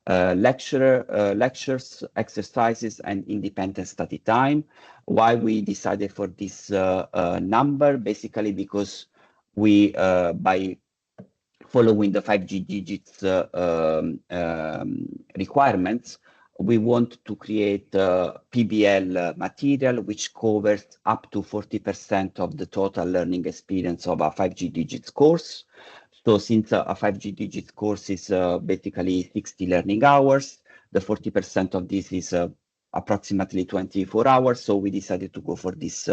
lectures, exercises, and independent study time. Why we decided for this number? Basically because we, by following the 5G digits requirements, we want to create PBL material which covers up to 40% of the total learning experience of a 5G digits course. So since a 5G digits course is basically 60 learning hours, the 40% of this is approximately 24 hours. So we decided to go for this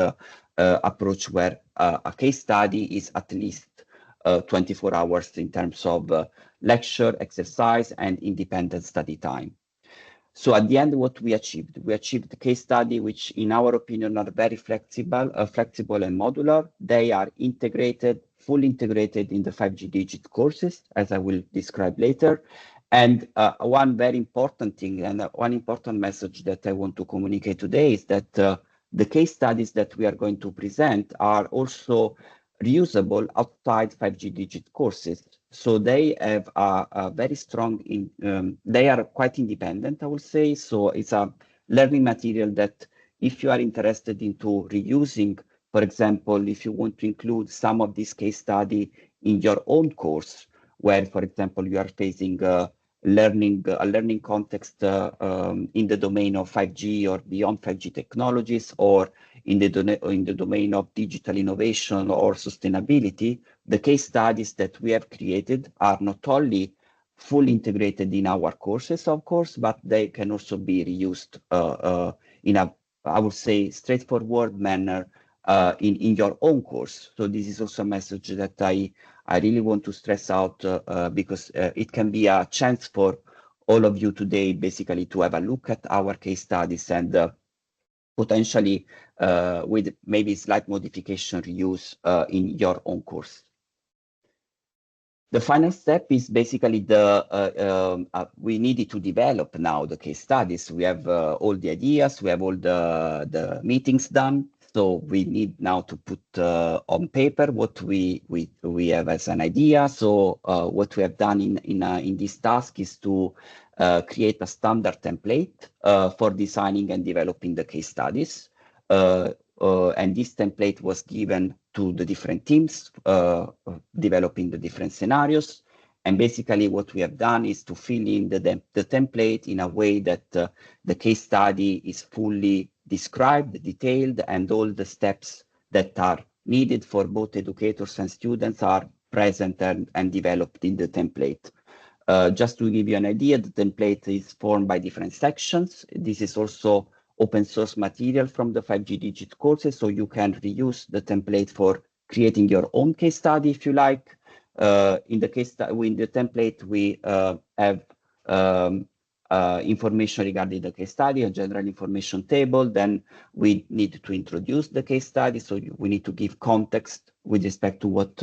approach where a case study is at least 24 hours in terms of lecture, exercise, and independent study time. So at the end, what we achieved the case study, which in our opinion are very flexible and modular. They are fully integrated in the 5G digit courses, as I will describe later. And one very important thing and one important message that I want to communicate today is that the case studies that we are going to present are also reusable outside 5G digit courses. So they have a very strong, they are quite independent, I will say. So it's a learning material that if you are interested into reusing, for example, if you want to include some of this case study in your own course, where, for example, you are facing a learning context in the domain of 5G or beyond 5G technologies, or in the domain of digital innovation or sustainability, the case studies that we have created are not only fully integrated in our courses, of course, but they can also be reused in a, I would say, straightforward manner in your own course. So this is also a message that I really want to stress out because it can be a chance for all of you today, basically, to have a look at our case studies and potentially with maybe slight modification reuse in your own course. The final step is basically we needed to develop now the case studies. We have all the ideas, we have all the meetings done. So we need now to put on paper what we have as an idea. So what we have done in this task is to create a standard template for designing and developing the case studies. And this template was given to the different teams developing the different scenarios. And basically what we have done is to fill in the template in a way that the case study is fully described, detailed, and all the steps that are needed for both educators and students are present and developed in the template. Just to give you an idea, the template is formed by different sections. This is also open source material from the 5G digit courses, so you can reuse the template for creating your own case study if you like. In the template, we have information regarding the case study, a general information table. Then we need to introduce the case study, so we need to give context with respect to what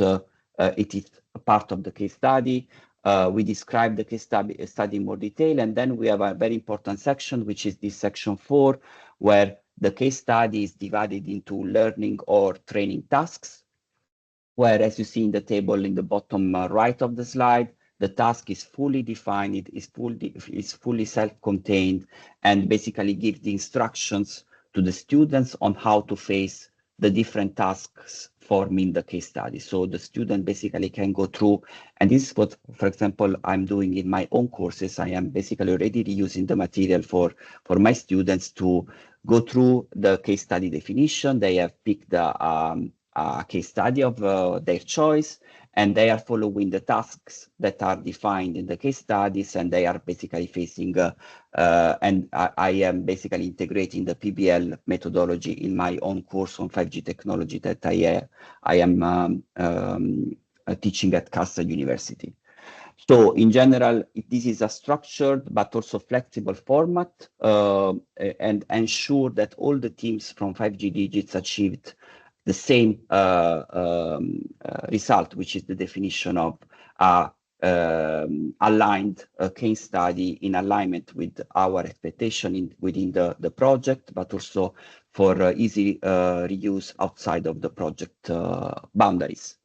it is a part of the case study. We describe the case study in more detail, and then we have a very important section, which is this section 4, where the case study is divided into learning or training tasks, where, as you see in the table in the bottom right of the slide, the task is fully defined, it is fully self-contained, and basically gives the instructions to the students on how to face the different tasks forming the case study. So the student basically can go through, and this is what, for example, I'm doing in my own courses. I am basically already reusing the material for my students to go through the case study definition. They have picked a case study of their choice, and they are following the tasks that are defined in the case studies, and they are basically facing, and I am basically integrating the PBL methodology in my own course on 5G technology that I am teaching at Cassa University. So in general, this is a structured but also flexible format and ensure that all the teams from 5G digits achieved the same result, which is the definition of aligned case study in alignment with our expectation within the project, but also for easy reuse outside of the project boundaries.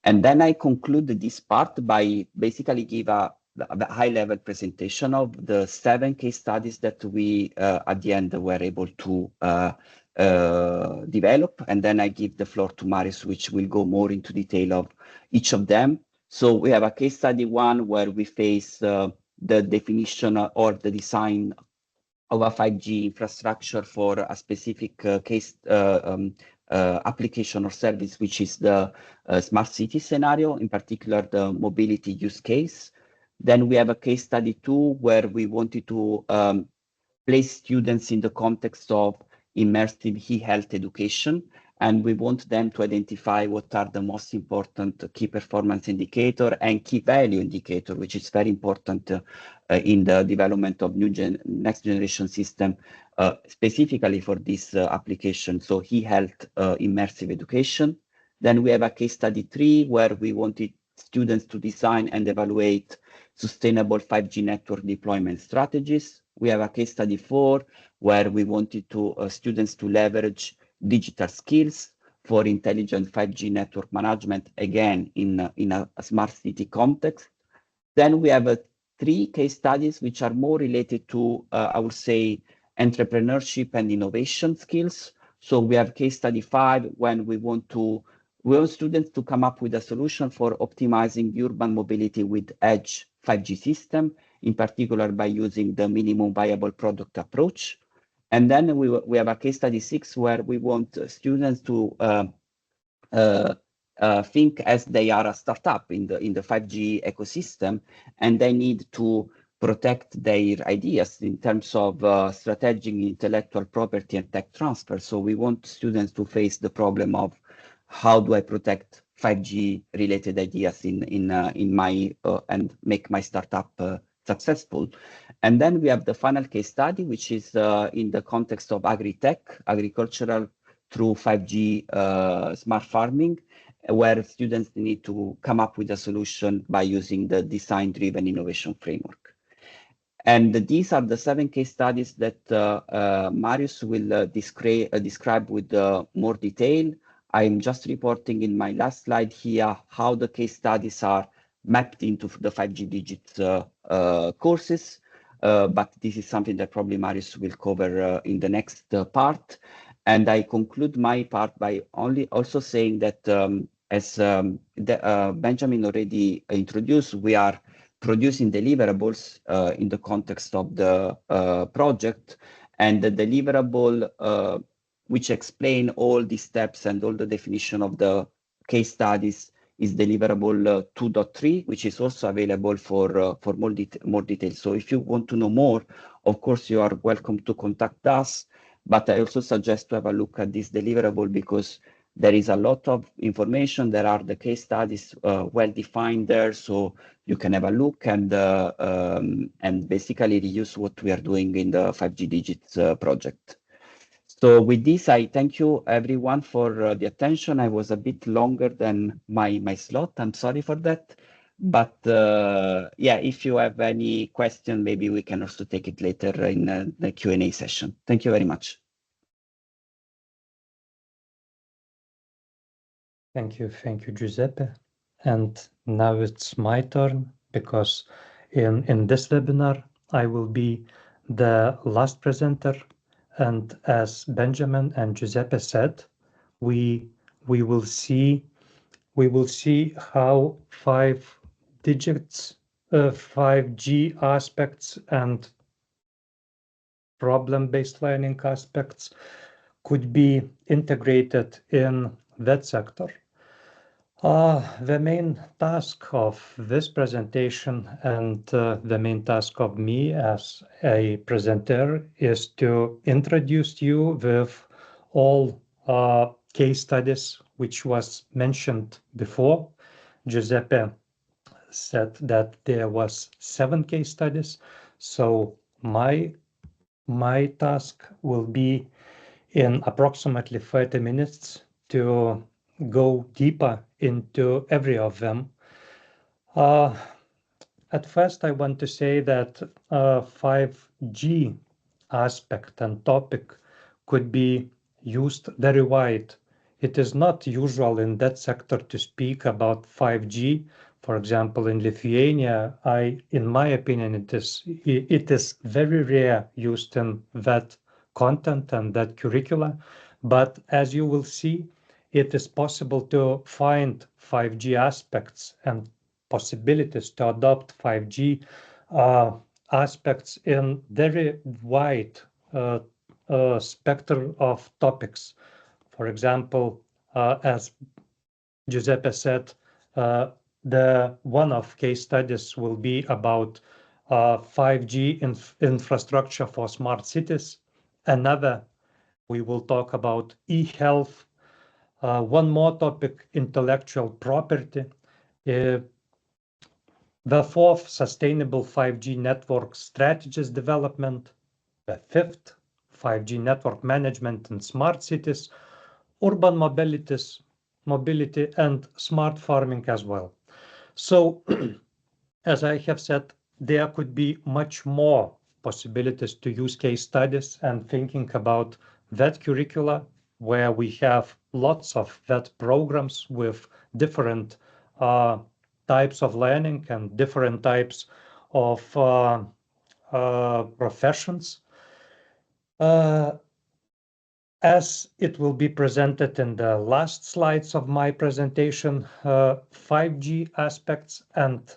And then I conclude this part by basically give a high-level presentation of the 7 case studies that we at the end were able to develop. And then I give the floor to Marius, which will go more into detail of each of them. So we have a case study 1 where we face the definition or the design of a 5G infrastructure for a specific case application or service, which is the smart city scenario, in particular the mobility use case. Then we have a case study 2 where we wanted to place students in the context of immersive e-health education, and we want them to identify what are the most important key performance indicator and key value indicator, which is very important in the development of next generation system, specifically for this application. So e-health immersive education. Then we have a case study 3 where we wanted students to design and evaluate sustainable 5G network deployment strategies. We have a case study 4 where we wanted to students to leverage digital skills for intelligent 5G network management, again in a smart city context. Then we have 3 case studies which are more related to, I would say, entrepreneurship and innovation skills. So we have case study 5 when we want students to come up with a solution for optimizing urban mobility with edge 5G system, in particular by using the minimum viable product approach. And then we have a case study 6 where we want students to think as they are a startup in the 5G ecosystem, and they need to protect their ideas in terms of strategic intellectual property and tech transfer. So we want students to face the problem of how do I protect 5G related ideas in my and make my startup successful. And then we have the final case study, which is in the context of agri-tech, agricultural through 5G smart farming, where students need to come up with a solution by using the design-driven innovation framework. And these are the 7 case studies that Marius will describe with more detail. I'm just reporting in my last slide here how the case studies are mapped into the 5G digits courses, but this is something that probably Marius will cover in the next part. And I conclude my part by also saying that as Benjamin already introduced, we are producing deliverables in the context of the project, and the deliverable which explain all the steps and all the definition of the case studies is deliverable 2.3, which is also available for more details. So if you want to know more, of course, you are welcome to contact us. But I also suggest to have a look at this deliverable because there is a lot of information. There are the case studies well defined there, so you can have a look and basically reuse what we are doing in the 5G digits project. So with this, I thank you everyone for the attention. I was a bit longer than my slot. I'm sorry for that. But yeah, if you have any question, maybe we can also take it later in the Q&A session. Thank you very much. Thank you, Giuseppe. And now it's my turn because in this webinar, I will be the last presenter. And as Benjamin and Giuseppe said, we will see how 5 digits, 5G aspects and problem-based learning aspects could be integrated in that sector. The main task of this presentation and the main task of me as a presenter is to introduce you with all case studies which was mentioned before. Giuseppe said that there was 7 case studies. So my task will be in approximately 30 minutes to go deeper into every of them. At first, I want to say that 5G aspect and topic could be used very wide. It is not usual in that sector to speak about 5G. For example, in Lithuania, in my opinion, it is very rare used in that content and that curricula. But as you will see, it is possible to find 5G aspects and possibilities to adopt 5G aspects in very wide spectrum of topics. For example, as Giuseppe said, the one of case studies will be about 5G infrastructure for smart cities. Another, we will talk about e-health. One more topic, intellectual property. The fourth, sustainable 5G network strategies development. The fifth, 5G network management in smart cities, urban mobility, and smart farming as well. So, as I have said, there could be much more possibilities to use case studies and thinking about that curricula, where we have lots of that programs with different types of learning and different types of professions. As it will be presented in the last slides of my presentation, 5G aspects and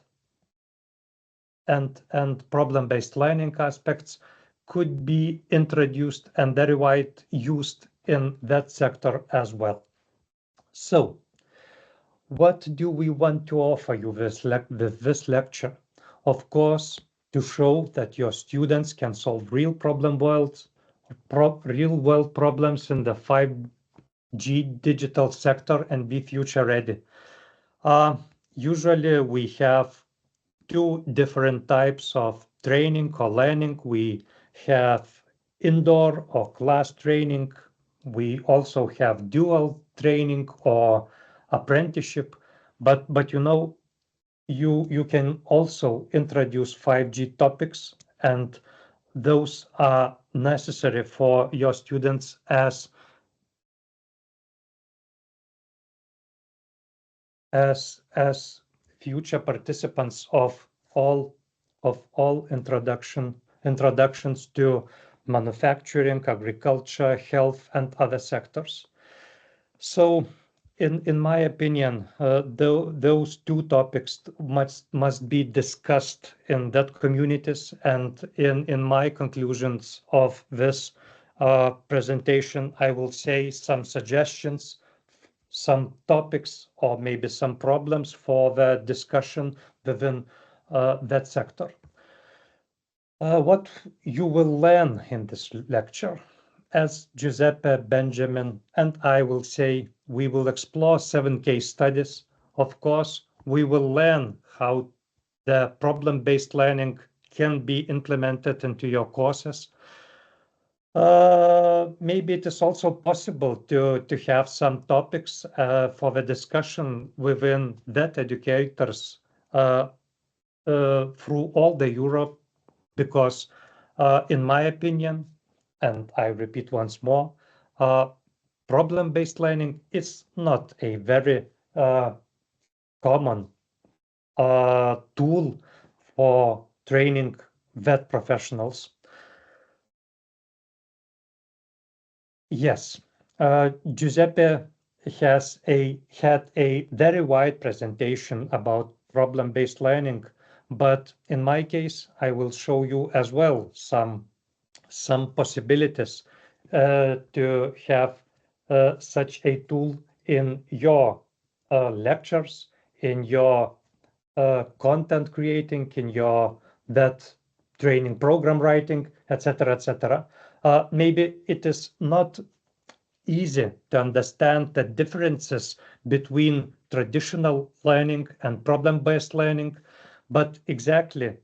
problem-based learning aspects could be introduced and very wide used in that sector as well. So, what do we want to offer you with this lecture? Of course, to show that your students can solve real world problems in the 5G digital sector and be future ready. Usually we have two different types of training or learning. We have indoor or class training. We also have dual training or apprenticeship, but you know, you can also introduce 5G topics, and those are necessary for your students as future participants of all introductions to manufacturing, agriculture, health, and other sectors. So, in my opinion, those two topics must be discussed in that communities, and in my conclusions of this presentation, I will say some suggestions, some topics, or maybe some problems for the discussion within that sector. What you will learn in this lecture, as Giuseppe, Benjamin, and I will say, we will explore 7 case studies. Of course, we will learn how the problem-based learning can be implemented into your courses. Maybe it is also possible to have some topics for the discussion within that educators through all the Europe, because in my opinion, and I repeat once more, problem-based learning is not a very common tool for training vet professionals. Yes, Giuseppe had a very wide presentation about problem-based learning, but in my case, I will show you as well some possibilities to have such a tool in your lectures, in your content creating, in your that training program writing, etc., etc. Maybe it is not easy to understand the differences between traditional learning and problem-based learning, but exactly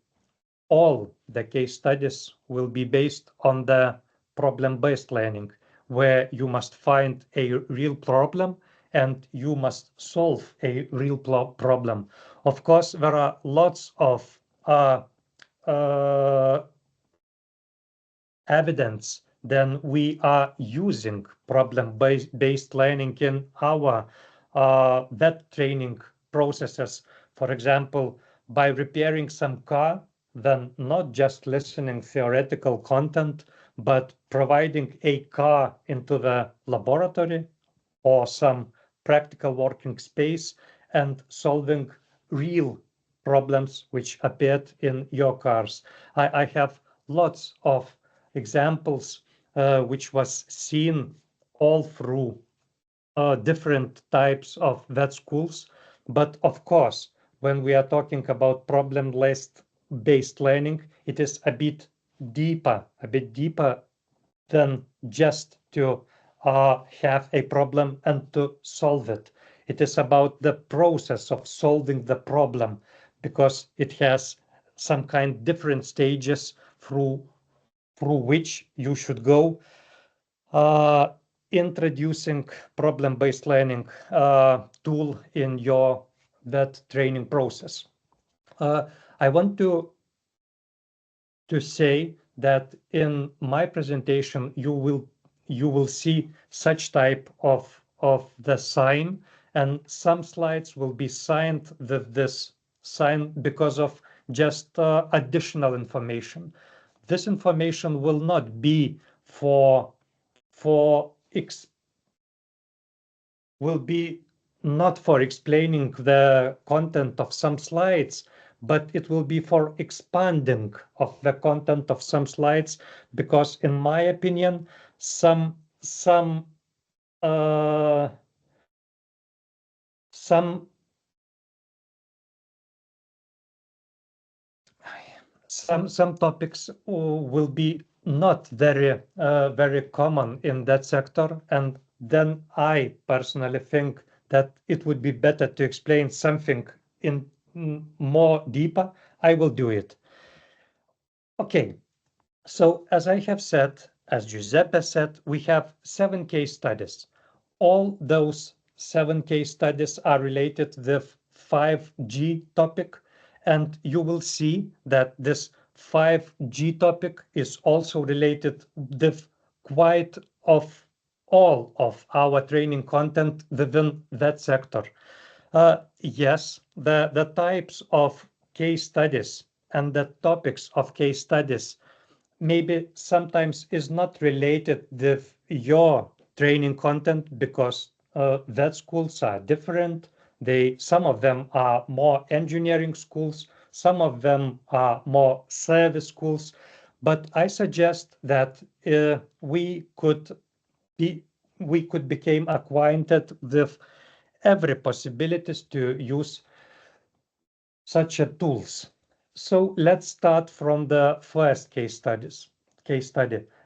all the case studies will be based on the problem-based learning, where you must find a real problem and you must solve a real problem. Of course, there are lots of evidence then we are using problem-based learning in our VET training processes. For example, by repairing some car, then not just listening theoretical content, but providing a car into the laboratory or some practical working space and solving real problems which appeared in your cars. I have lots of examples which was seen all through different types of vet schools. But of course, when we are talking about problem-based learning, it is a bit deeper than just to have a problem and to solve it. It is about the process of solving the problem, because it has some kind different stages through which you should go. Introducing problem-based learning tool in your VET training process. I want to say that in my presentation you will see such type of the sign, and some slides will be signed with this sign because of just additional information. This information will not be not for explaining the content of some slides, but it will be for expanding of the content of some slides, because in my opinion, some topics will be not very common in that sector, and then I personally think that it would be better to explain something in more deeper. I will do it. Okay, so as I have said, as Giuseppe said, we have 7 case studies. All those 7 case studies are related with 5G topic, and you will see that this 5G topic is also related with quite of all of our training content within that sector. Yes, the types of case studies and the topics of case studies maybe sometimes is not related with your training content, because vet schools are different. Some of them are more engineering schools, some of them are more service schools. But I suggest that we could become acquainted with every possibilities to use such tools. So let's start from the first case study.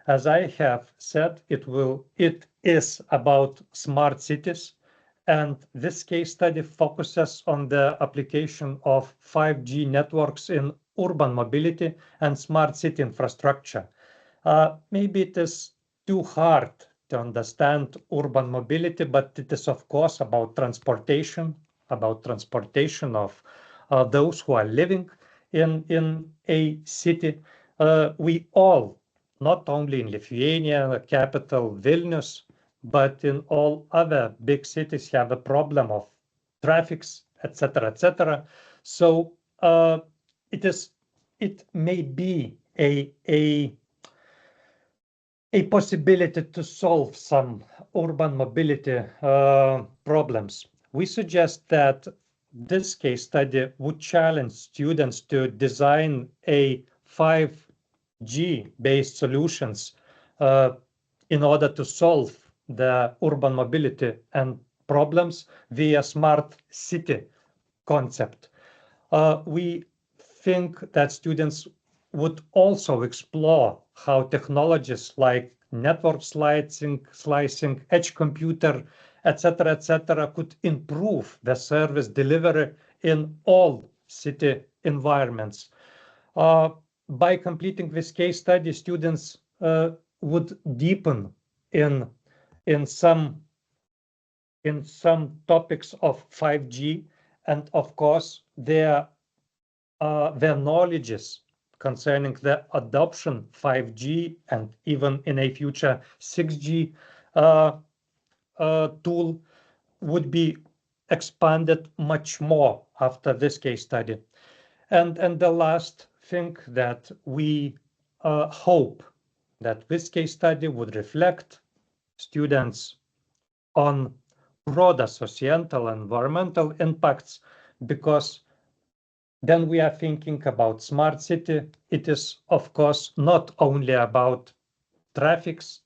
As I have said, it is about smart cities, and this case study focuses on the application of 5G networks in urban mobility and smart city infrastructure. Maybe it is too hard to understand urban mobility, but it is of course about transportation of those who are living in a city. We all, not only in Lithuania, the capital Vilnius, but in all other big cities, have a problem of traffics, etc., etc. So it may be a possibility to solve some urban mobility problems. We suggest that this case study would challenge students to design a 5G-based solutions in order to solve the urban mobility and problems via smart city concept. We think that students would also explore how technologies like network slicing, edge computer, etc., could improve the service delivery in all city environments. By completing this case study, students would deepen in some topics of 5G, and of course their knowledges concerning the adoption 5G and even in a future 6G tool would be expanded much more after this case study. And the last thing that we hope that this case study would reflect students on broader societal and environmental impacts, because then we are thinking about smart city. It is, of course, not only about traffics,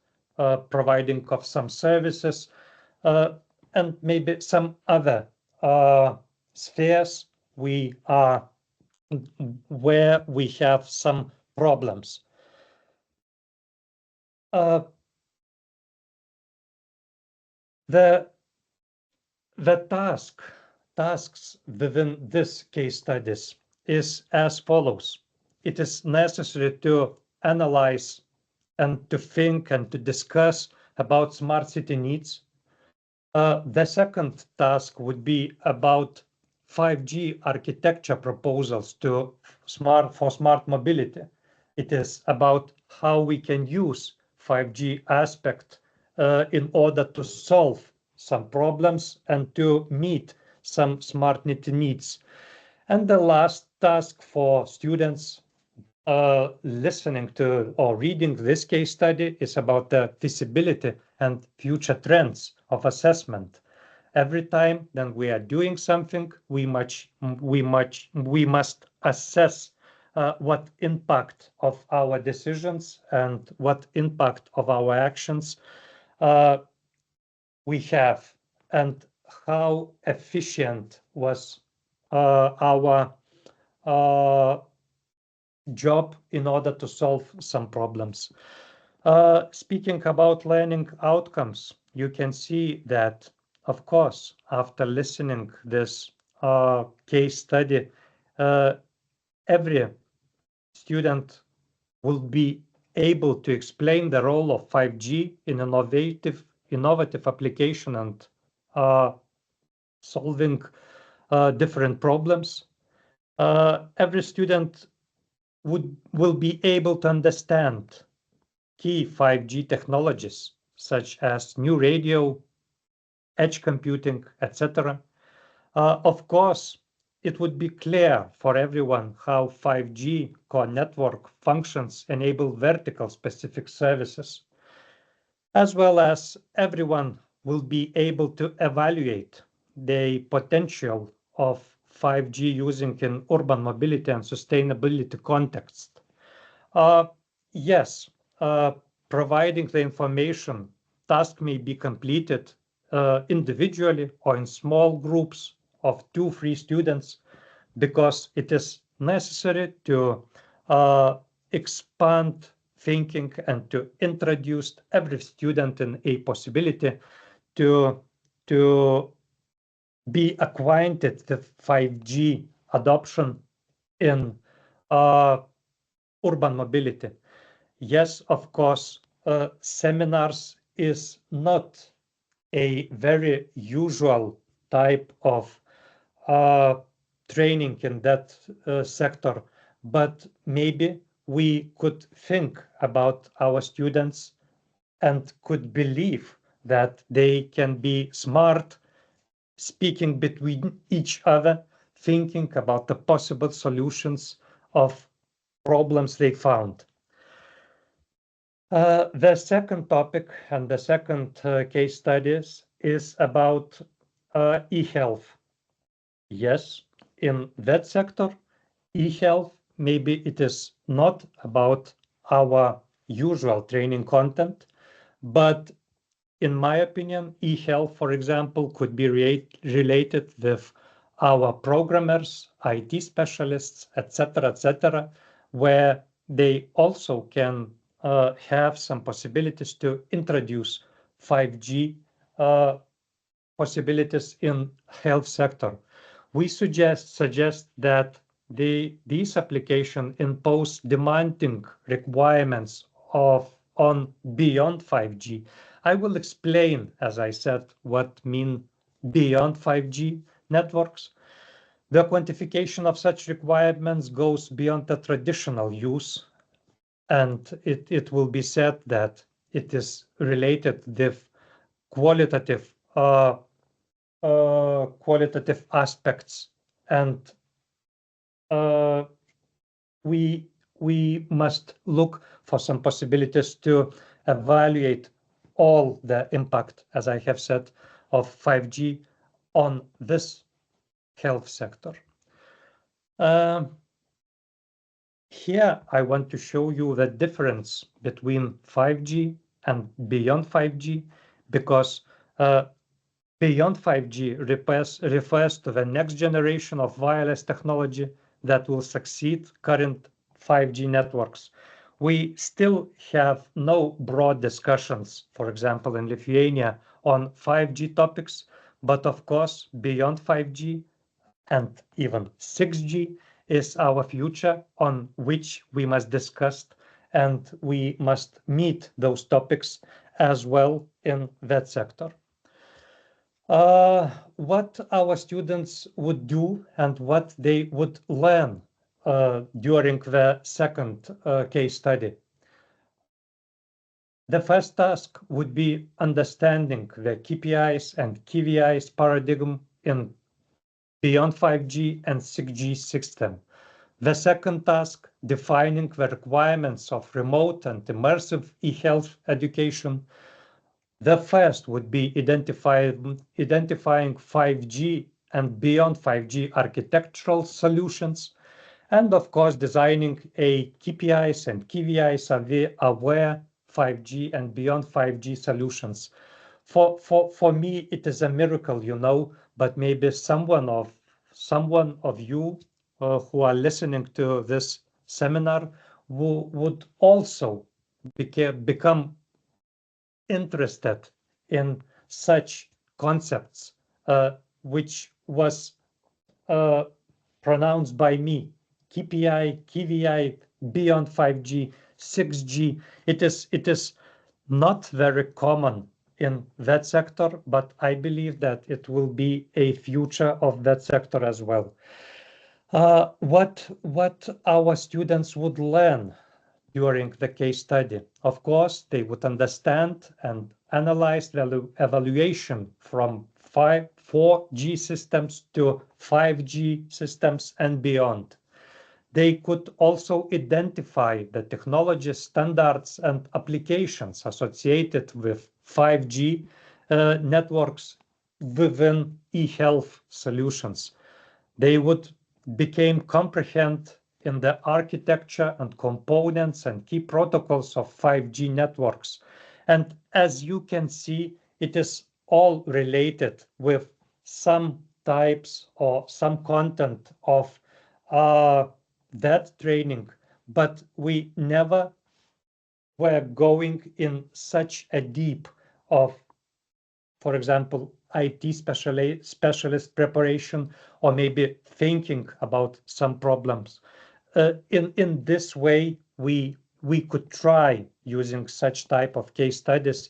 providing of some services, and maybe some other spheres where we have some problems. The tasks within this case studies is as follows. It is necessary to analyze and to think and to discuss about smart city needs. The second task would be about 5G architecture proposals for smart mobility. It is about how we can use 5G aspect in order to solve some problems and to meet some smart needs. And the last task for students listening to or reading this case study is about the feasibility and future trends of assessment. Every time that we are doing something, we must assess what impact of our decisions and what impact of our actions we have, and how efficient was our job in order to solve some problems. Speaking about learning outcomes, you can see that, of course, after listening this case study, every student will be able to explain the role of 5G in innovative application and solving different problems. Every student will be able to understand key 5G technologies such as new radio, edge computing, etc. Of course, it would be clear for everyone how 5G core network functions enable vertical specific services, as well as everyone will be able to evaluate the potential of 5G using in urban mobility and sustainability context. Yes, providing the information task may be completed individually or in small groups of 2-3 students, because it is necessary to expand thinking and to introduce every student in a possibility to be acquainted with 5G adoption in urban mobility. Yes, of course, seminars is not a very usual type of training in that sector, but maybe we could think about our students and could believe that they can be smart, speaking between each other, thinking about the possible solutions of problems they found. The second topic and the second case studies is about e-health. Yes, in that sector, e-health, maybe it is not about our usual training content, but in my opinion, e-health, for example, could be related with our programmers, IT specialists, etc., where they also can have some possibilities to introduce 5G possibilities in health sector. We suggest that these applications impose demanding requirements on beyond 5G. I will explain, as I said, what mean beyond 5G networks. The quantification of such requirements goes beyond the traditional use, and it will be said that it is related with qualitative qualitative aspects, and we must look for some possibilities to evaluate all the impact, as I have said, of 5G on this health sector. Here I want to show you the difference between 5G and beyond 5G, because beyond 5G refers to the next generation of wireless technology that will succeed current 5G networks. We still have no broad discussions, for example, in Lithuania on 5G topics, but of course, beyond 5G and even 6G is our future on which we must discuss, and we must meet those topics as well in that sector. What our students would do and what they would learn during the second case study. The first task would be understanding the KPIs and KVIs paradigm in beyond 5G and 6G system. The second task, defining the requirements of remote and immersive e-health education. The first would be identifying 5G and beyond 5G architectural solutions, and of course designing a KPIs and KVIs aware 5G and beyond 5G solutions. For me, it is a miracle, you know, but maybe someone of you who are listening to this seminar would also become interested in such concepts, which was pronounced by me: KPI, KVI, beyond 5G, 6G. It is not very common in that sector, but I believe that it will be a future of that sector as well. What our students would learn during the case study? Of course, they would understand and analyze the evaluation from 4G systems to 5G systems and beyond. They could also identify the technology standards and applications associated with 5G networks within e-health solutions. They would comprehend in the architecture and components and key protocols of 5G networks. And as you can see, it is all related with some types or some content of that training, but we never were going in such a deep of, for example, IT specialist preparation, or maybe thinking about some problems. In this way, we could try using such type of case studies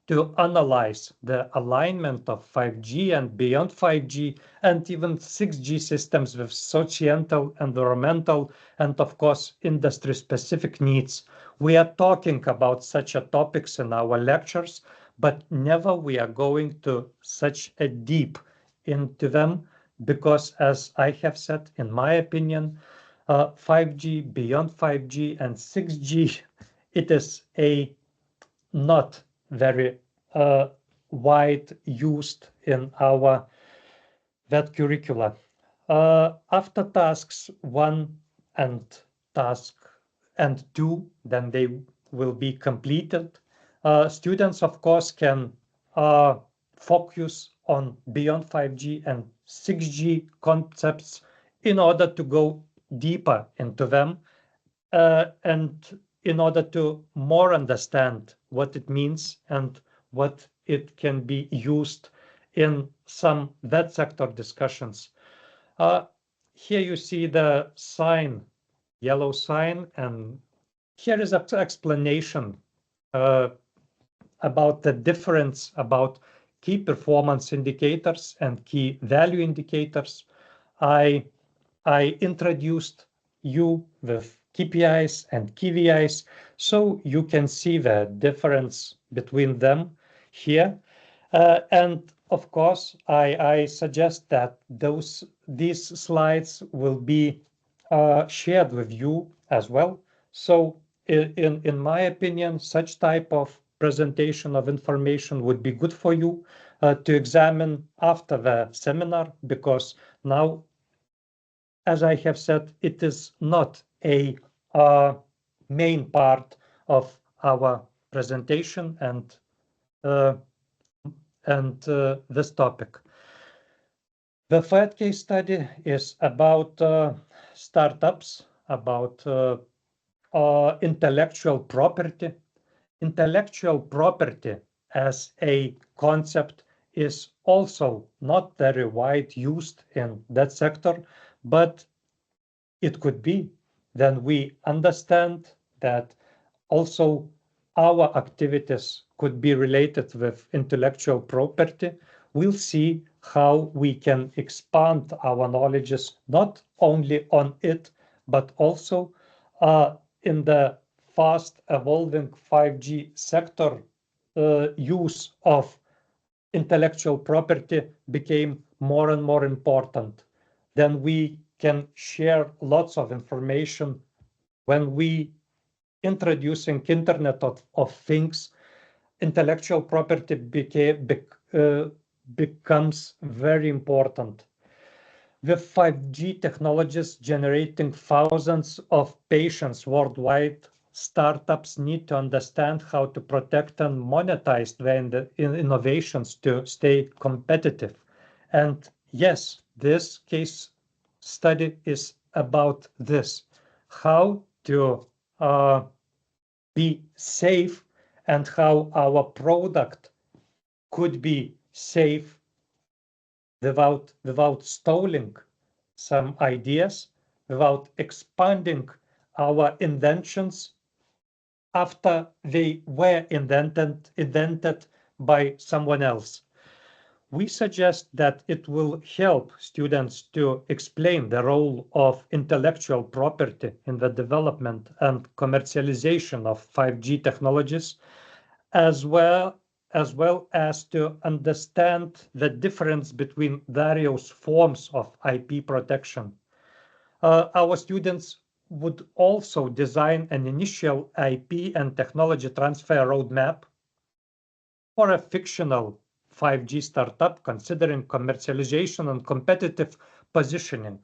to analyze the alignment of 5G and beyond 5G and even 6G systems with societal, environmental, and of course, industry-specific needs. We are talking about such topics in our lectures, but never we are going to such a deep into them, because as I have said, in my opinion, 5G, beyond 5G and 6G, it is a not very wide used in our that curricula. After tasks 1 and task and 2, then they will be completed. Students, of course, can focus on beyond 5G and 6G concepts in order to go deeper into them and in order to more understand what it means and what it can be used in some that sector discussions. Here you see the sign, yellow sign, and here is an explanation about the difference about key performance indicators and key value indicators. I introduced you with KPIs and KVIs, so you can see the difference between them here. And of course, I suggest that these slides will be shared with you as well. So in my opinion, such type of presentation of information would be good for you to examine after the seminar, because now, as I have said, it is not a main part of our presentation and this topic. The third case study is about startups, about intellectual property. Intellectual property as a concept is also not very wide used in that sector, but it could be. Then we understand that also our activities could be related with intellectual property. We'll see how we can expand our knowledges, not only on it, but also in the fast evolving 5G sector. Use of intellectual property became more and more important. Then we can share lots of information when we introducing Internet of Things. Intellectual property becomes very important. With 5G technologies generating thousands of patients worldwide, startups need to understand how to protect and monetize their innovations to stay competitive. And yes, this case study is about this, how to be safe and how our product could be safe without stealing some ideas, without expanding our inventions after they were invented by someone else. We suggest that it will help students to explain the role of intellectual property in the development and commercialization of 5G technologies, as well as to understand the difference between various forms of IP protection. Our students would also design an initial IP and technology transfer roadmap for a fictional 5G startup, considering commercialization and competitive positioning.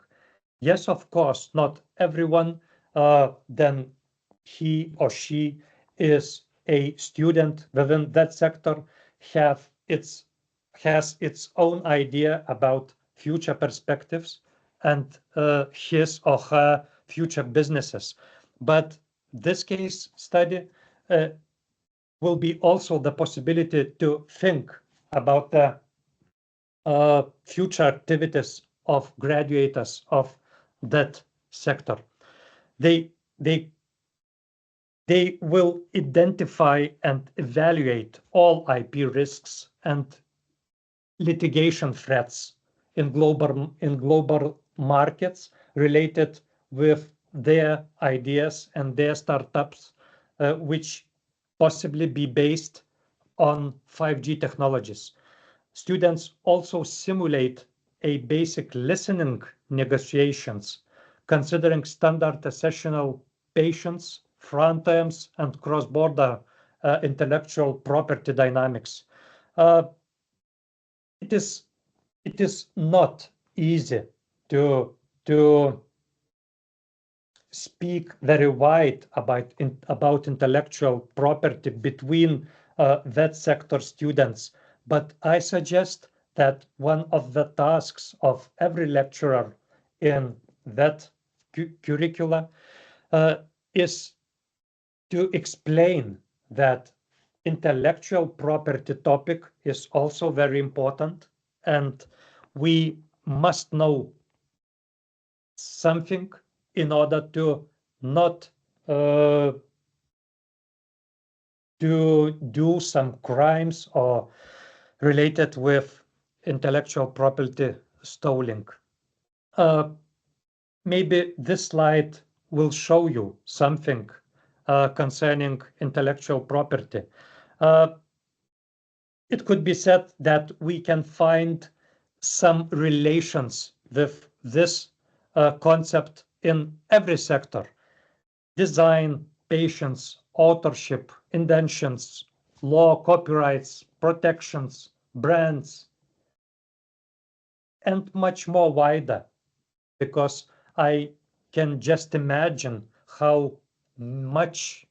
Yes, of course, not everyone, then he or she is a student within that sector, has its own idea about future perspectives and his or her future businesses. But this case study will be also the possibility to think about the future activities of graduates of that sector. They will identify and evaluate all IP risks and litigation threats in global markets related with their ideas and their startups, which possibly be based on 5G technologies. Students also simulate a basic listening negotiations, considering standard accessional patients, front ends, and cross-border intellectual property dynamics. It is not easy to speak very wide about intellectual property between that sector students, but I suggest that one of the tasks of every lecturer in that curricula is to explain that intellectual property topic is also very important, and we must know something in order to not to do some crimes or related with intellectual property stalling. Maybe this slide will show you something concerning intellectual property. It could be said that we can find some relations with this concept in every sector: design, patents, authorship, inventions, law, copyrights, protections, brands, and much more wider, because I can just imagine how much,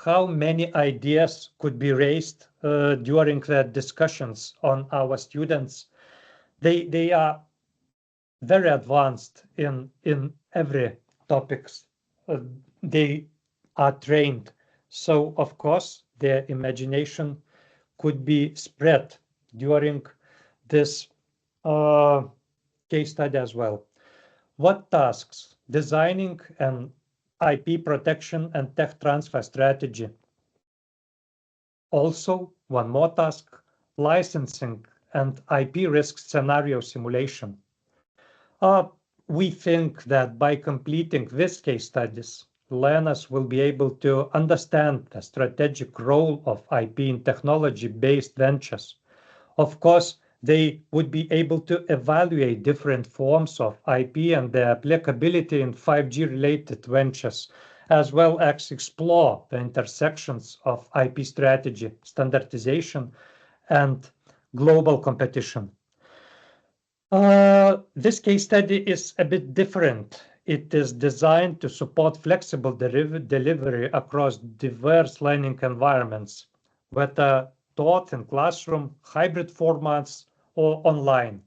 how many ideas could be raised during the discussions on our students. They are very advanced in every topics. They are trained, so of course their imagination could be spread during this case study as well. What tasks? Designing an IP protection and tech transfer strategy. Also, one more task: licensing and IP risk scenario simulation. We think that by completing these case studies, learners will be able to understand the strategic role of IP in technology-based ventures. Of course, they would be able to evaluate different forms of IP and their applicability in 5G-related ventures, as well as explore the intersections of IP strategy, standardization, and global competition. This case study is a bit different. It is designed to support flexible delivery across diverse learning environments, whether taught in classroom, hybrid formats, or online.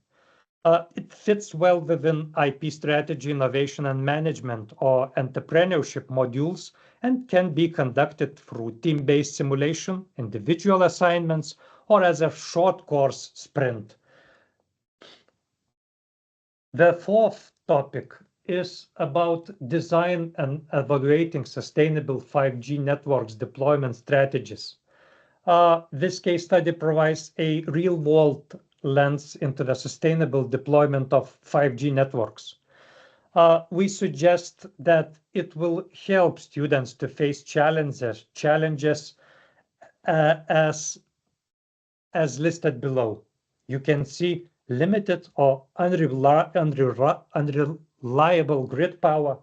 It fits well within IP strategy, innovation and management, or entrepreneurship modules, and can be conducted through team-based simulation, individual assignments, or as a short course sprint. The fourth topic is about design and evaluating sustainable 5G networks deployment strategies. This case study provides a real-world lens into the sustainable deployment of 5G networks. We suggest that it will help students to face challenges as listed below. You can see limited or unreliable grid power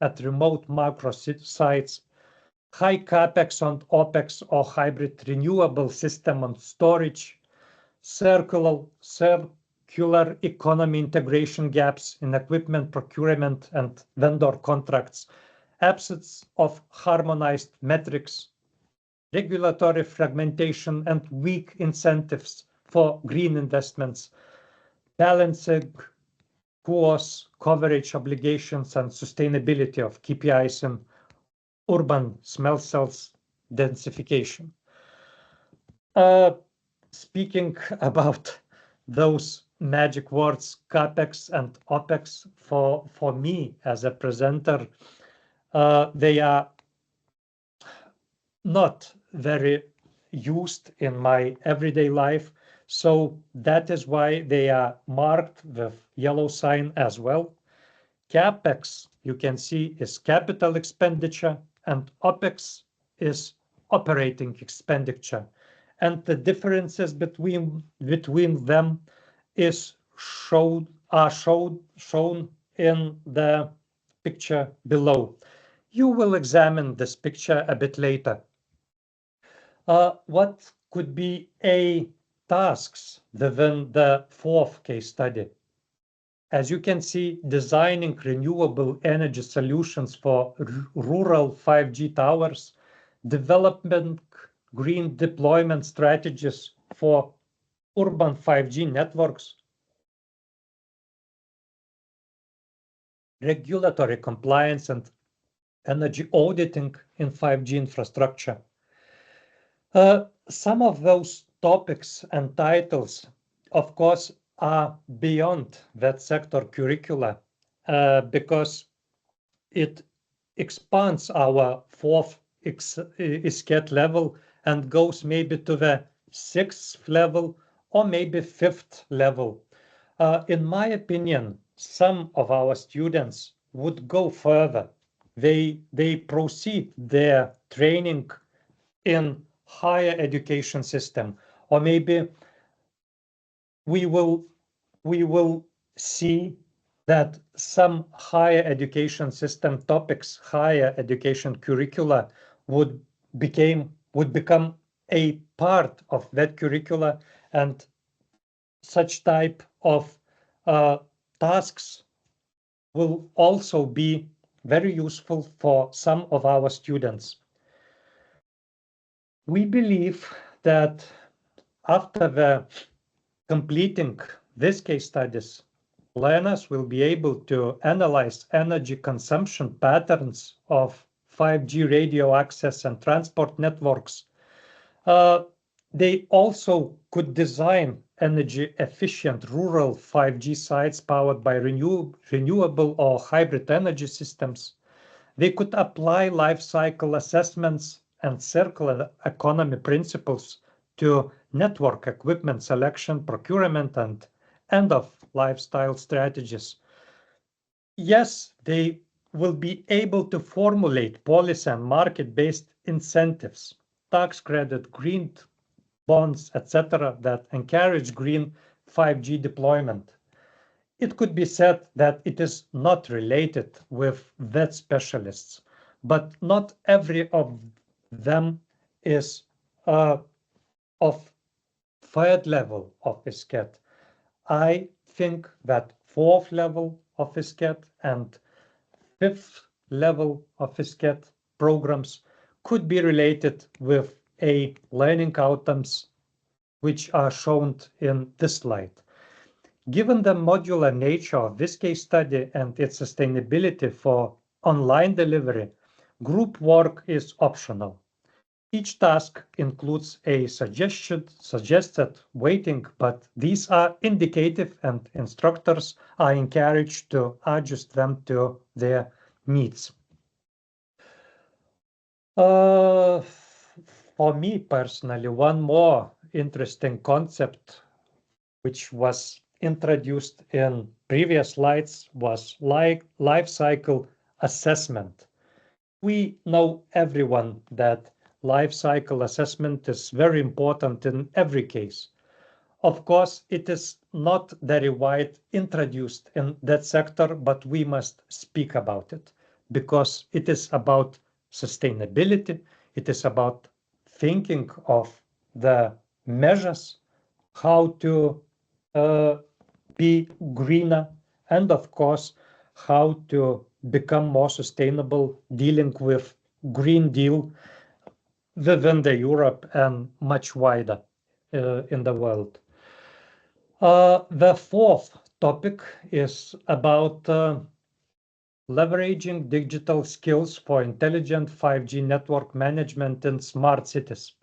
at remote macro sites, high capex on OPEX or hybrid renewable system on storage, circular economy integration gaps in equipment procurement and vendor contracts, absence of harmonized metrics, regulatory fragmentation and weak incentives for green investments, balancing course coverage obligations and sustainability of KPIs in urban small cells densification. Speaking about those magic words, CAPEX and OPEX, for me as a presenter, they are not very used in my everyday life. So that is why they are marked with yellow sign as well. CAPEX, you can see, is capital expenditure, and OPEX is operating expenditure. And the differences between them are shown in the picture below. You will examine this picture a bit later. What could be a tasks within the fourth case study? As you can see, designing renewable energy solutions for rural 5G towers, development green deployment strategies for urban 5G networks, regulatory compliance and energy auditing in 5G infrastructure. Some of those topics and titles, of course, are beyond that sector curricula because it expands our fourth ISCET level and goes maybe to the 6th level or maybe 5th level. In my opinion, some of our students would go further. They proceed their training in higher education system, or maybe we will see that some higher education system topics, higher education curricula would become a part of that curricula, and such type of tasks will also be very useful for some of our students. We believe that after the completing these case studies, learners will be able to analyze energy consumption patterns of 5G radio access and transport networks. They also could design energy efficient rural 5G sites powered by renewable or hybrid energy systems. They could apply life cycle assessments and circular economy principles to network equipment selection, procurement, and end of lifestyle strategies. Yes, they will be able to formulate policy and market-based incentives, tax credit, green bonds, etc., that encourage green 5G deployment. It could be said that it is not related with vet specialists, but not every of them is of 3rd level of ISCET. I think that 4th level of ISCET and 5th level of ISCET programs could be related with a learning outcomes which are shown in this slide. Given the modular nature of this case study and its sustainability for online delivery, group work is optional. Each task includes a suggested weighting, but these are indicative and instructors are encouraged to adjust them to their needs. For me personally, one more interesting concept which was introduced in previous slides was life cycle assessment. We know everyone that life cycle assessment is very important in every case. Of course, it is not very wide introduced in that sector, but we must speak about it because it is about sustainability. It is about thinking of the measures, how to be greener, and of course, how to become more sustainable, dealing with Green Deal within the Europe and much wider in the world. The 4th topic is about leveraging digital skills for intelligent 5G network management in smart cities.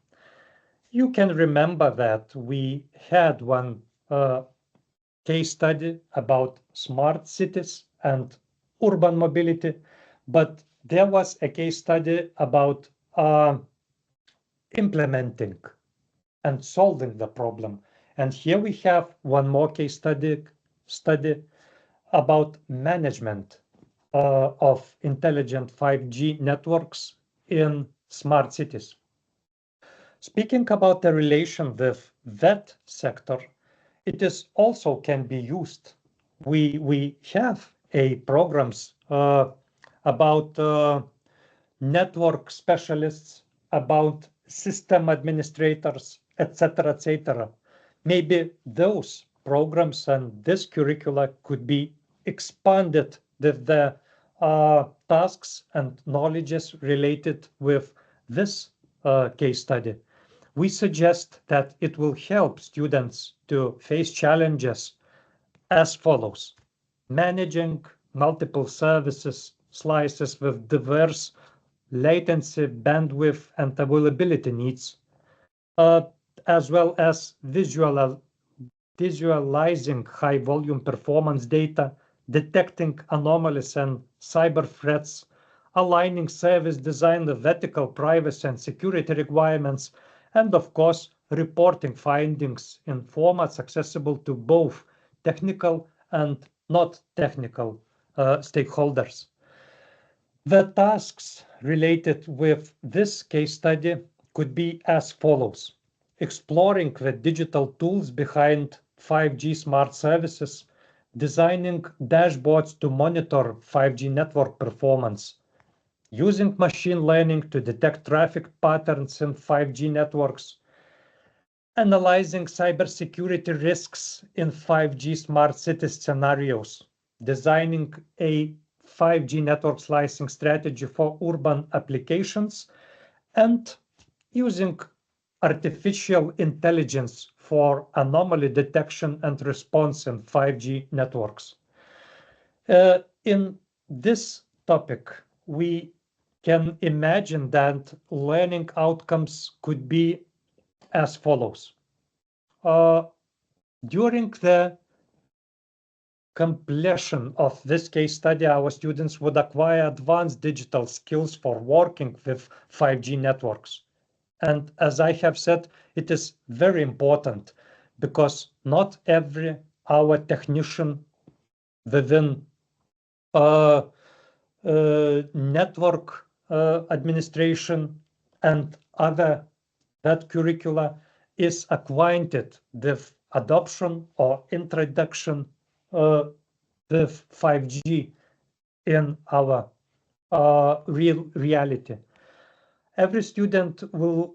You can remember that we had one case study about smart cities and urban mobility, but there was a case study about implementing and solving the problem. And here we have one more case study about management of intelligent 5G networks in smart cities. Speaking about the relation with that sector, it is also can be used. We have a programs about network specialists, about system administrators, etc., etc. Maybe those programs and this curricula could be expanded with the tasks and knowledges related with this case study. We suggest that it will help students to face challenges as follows: managing multiple services slices with diverse latency, bandwidth, and availability needs, as well as visualizing high volume performance data, detecting anomalies and cyber threats, aligning service design with ethical privacy and security requirements, and of course, reporting findings in formats accessible to both technical and not technical stakeholders. The tasks related with this case study could be as follows: exploring the digital tools behind 5G smart services, designing dashboards to monitor 5G network performance, using machine learning to detect traffic patterns in 5G networks, analyzing cybersecurity risks in 5G smart city scenarios, designing a 5G network slicing strategy for urban applications, and using artificial intelligence for anomaly detection and response in 5G networks. In this topic, we can imagine that learning outcomes could be as follows. During the completion of this case study, our students would acquire advanced digital skills for working with 5G networks. And as I have said, it is very important because not every our technician within network administration and other that curricula is acquainted with adoption or introduction with 5G in our real reality. Every student will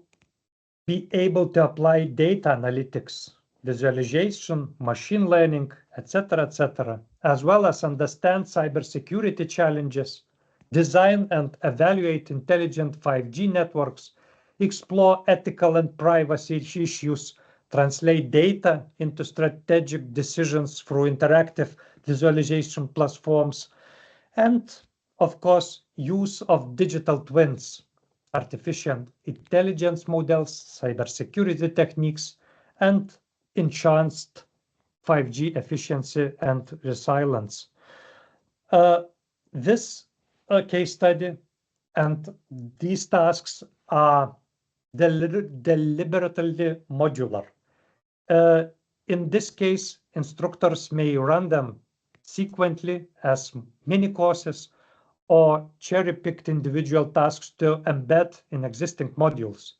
be able to apply data analytics, visualization, machine learning, etc., as well as understand cybersecurity challenges, design and evaluate intelligent 5G networks, explore ethical and privacy issues, translate data into strategic decisions through interactive visualization platforms, and of course, use of digital twins, artificial intelligence models, cybersecurity techniques, and enhanced 5G efficiency and resilience. This case study and these tasks are deliberately modular. In this case, instructors may run them sequentially as mini courses or cherry-picked individual tasks to embed in existing modules.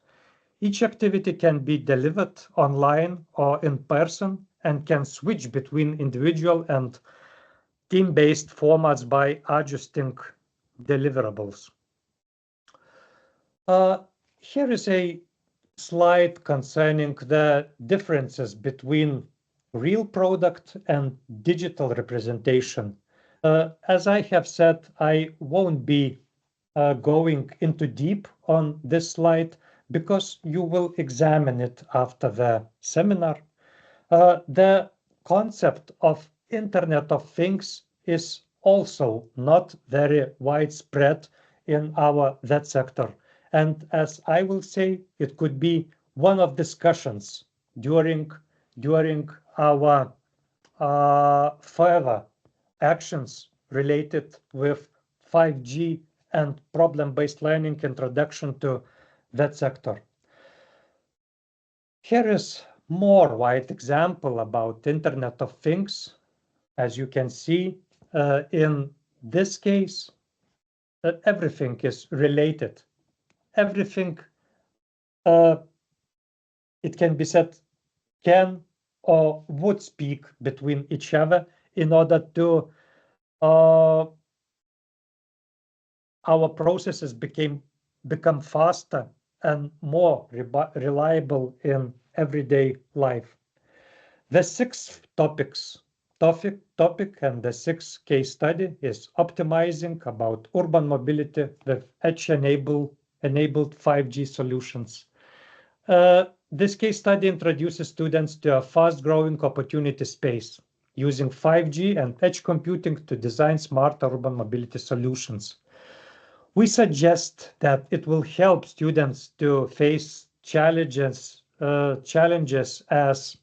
Each activity can be delivered online or in person and can switch between individual and team-based formats by adjusting deliverables. Here is a slide concerning the differences between real product and digital representation. As I have said, I won't be going into deep on this slide because you will examine it after the seminar. The concept of Internet of Things is also not very widespread in our that sector. And as I will say, it could be one of discussions during our further actions related with 5G and problem-based learning introduction to that sector. Here is more wide example about Internet of Things. As you can see, in this case, everything is related. Everything, it can be said, can or would speak between each other in order to our processes become faster and more reliable in everyday life. The sixth topic and the sixth case study is optimizing about urban mobility with edge-enabled 5G solutions. This case study introduces students to a fast-growing opportunity space using 5G and edge computing to design smart urban mobility solutions. We suggest that it will help students to face challenges as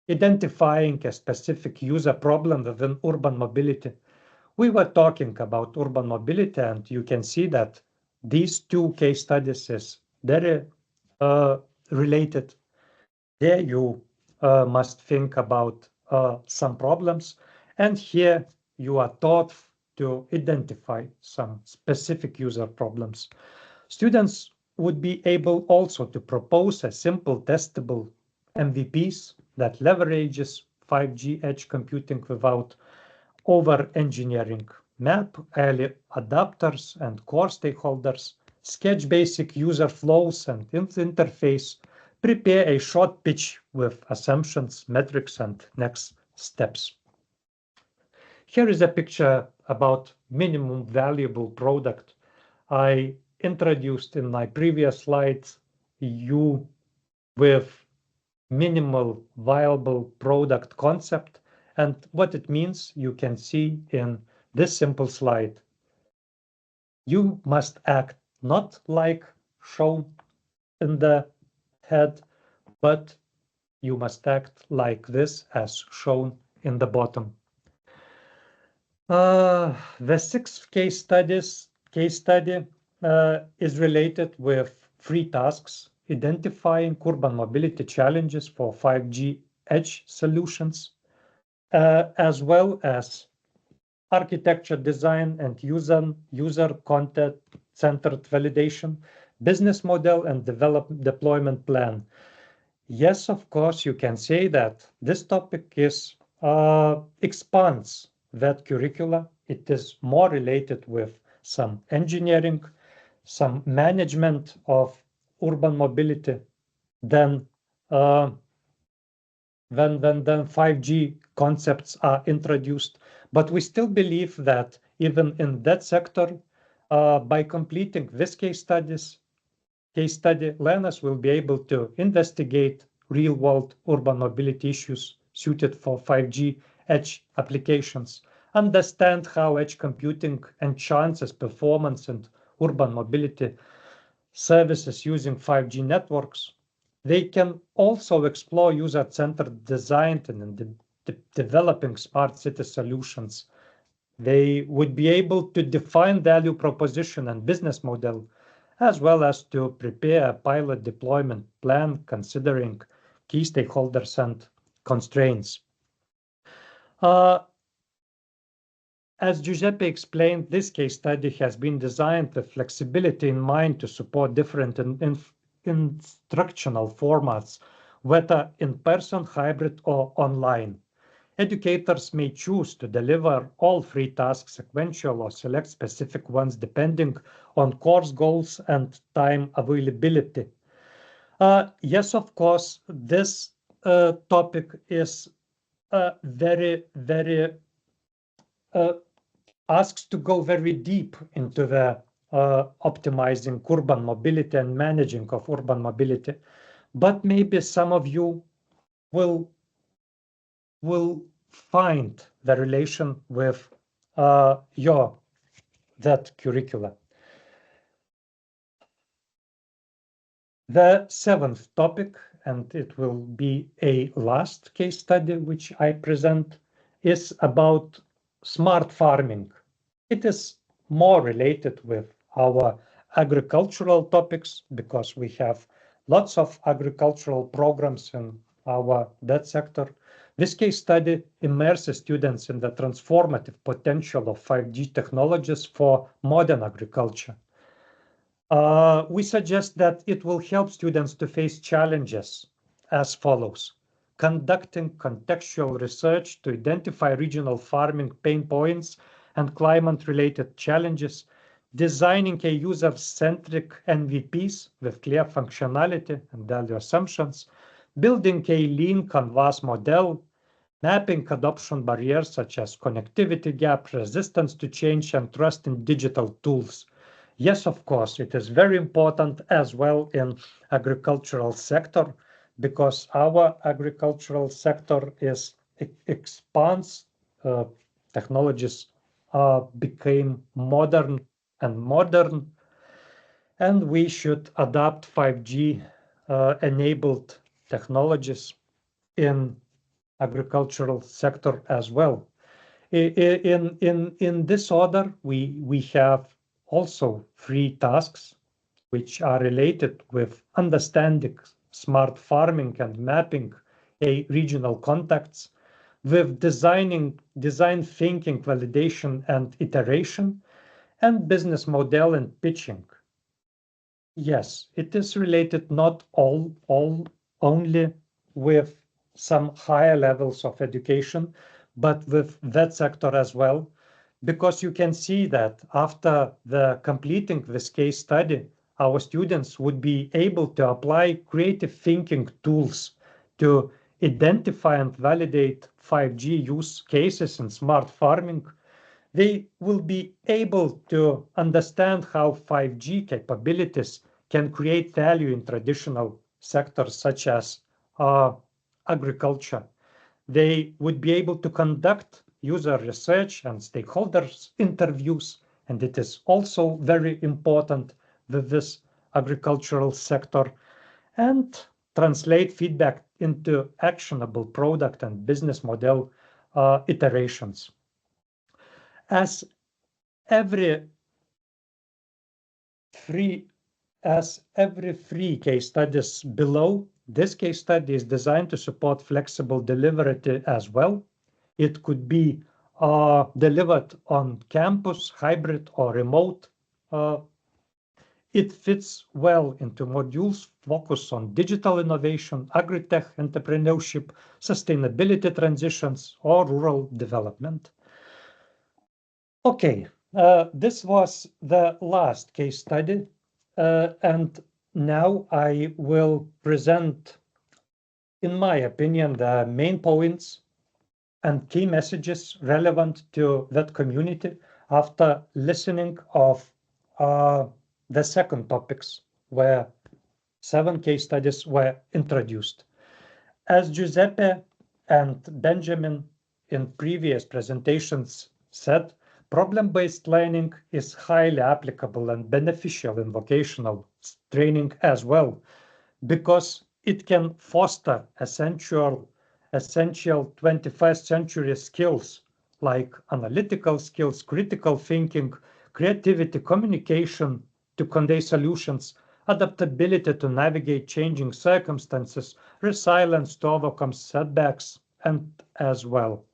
identifying a specific user problem within urban mobility. We were talking about urban mobility, and you can see that these two case studies is very related. There you must think about some problems, and here you are taught to identify some specific user problems. Students would be able also to propose a simple testable MVPs that leverages 5G edge computing without over-engineering. Map early adapters and core stakeholders, sketch basic user flows and interface, prepare a short pitch with assumptions, metrics, and next steps. Here is a picture about minimum valuable product. I introduced in my previous slides you with minimal viable product concept, and what it means you can see in this simple slide. You must act not like shown in the head, but you must act like this as shown in the bottom. The sixth case study is related with 3 tasks: identifying urban mobility challenges for 5G edge solutions, as well as architecture design and user content-centered validation, business model, and deployment plan. Yes, of course, you can say that this topic expands that curricula. It is more related with some engineering, some management of urban mobility than 5G concepts are introduced. But we still believe that even in that sector, by completing this case study, learners will be able to investigate real-world urban mobility issues suited for 5G edge applications, understand how edge computing enhances performance and urban mobility services using 5G networks. They can also explore user-centered design and developing smart city solutions. They would be able to define value proposition and business model, as well as to prepare a pilot deployment plan considering key stakeholders and constraints. As Giuseppe explained, this case study has been designed with flexibility in mind to support different instructional formats, whether in person, hybrid, or online. Educators may choose to deliver all 3 tasks sequential or select specific ones depending on course goals and time availability. Yes, of course, this topic is very asks to go very deep into the optimizing urban mobility and managing of urban mobility. But maybe some of you will find the relation with that curricula. The 7th topic, and it will be a last case study which I present, is about smart farming. It is more related with our agricultural topics because we have lots of agricultural programs in that sector. This case study immerses students in the transformative potential of 5G technologies for modern agriculture. We suggest that it will help students to face challenges as follows: conducting contextual research to identify regional farming pain points and climate-related challenges, designing a user-centric MVPs with clear functionality and value assumptions, building a lean canvas model, mapping adoption barriers such as connectivity gap, resistance to change, and trust in digital tools. Yes, of course, it is very important as well in agricultural sector because our agricultural sector expands, technologies became modern, and we should adopt 5G enabled technologies in agricultural sector as well. In this order, we have also 3 tasks which are related with understanding smart farming and mapping a regional contexts, with design thinking, validation and iteration, and business model and pitching. Yes, it is related not only with some higher levels of education, but with that sector as well, because you can see that after the completing this case study, our students would be able to apply creative thinking tools to identify and validate 5G use cases in smart farming. They will be able to understand how 5G capabilities can create value in traditional sectors such as agriculture. They would be able to conduct user research and stakeholders interviews, and it is also very important with this agricultural sector, and translate feedback into actionable product and business model iterations. As every three case studies below, this case study is designed to support flexible delivery as well. It could be delivered on campus, hybrid or remote. It fits well into modules focused on digital innovation, agri-tech entrepreneurship, sustainability transitions, or rural development. Okay, this was the last case study, and now I will present, in my opinion, the main points and key messages relevant to that community after listening of the second topics, where 7 case studies were introduced. As Giuseppe and Benjamin in previous presentations said, problem-based learning is highly applicable and beneficial in vocational training as well, because it can foster essential 21st century skills like analytical skills, critical thinking, creativity, communication to convey solutions, adaptability to navigate changing circumstances, resilience to overcome setbacks, and as well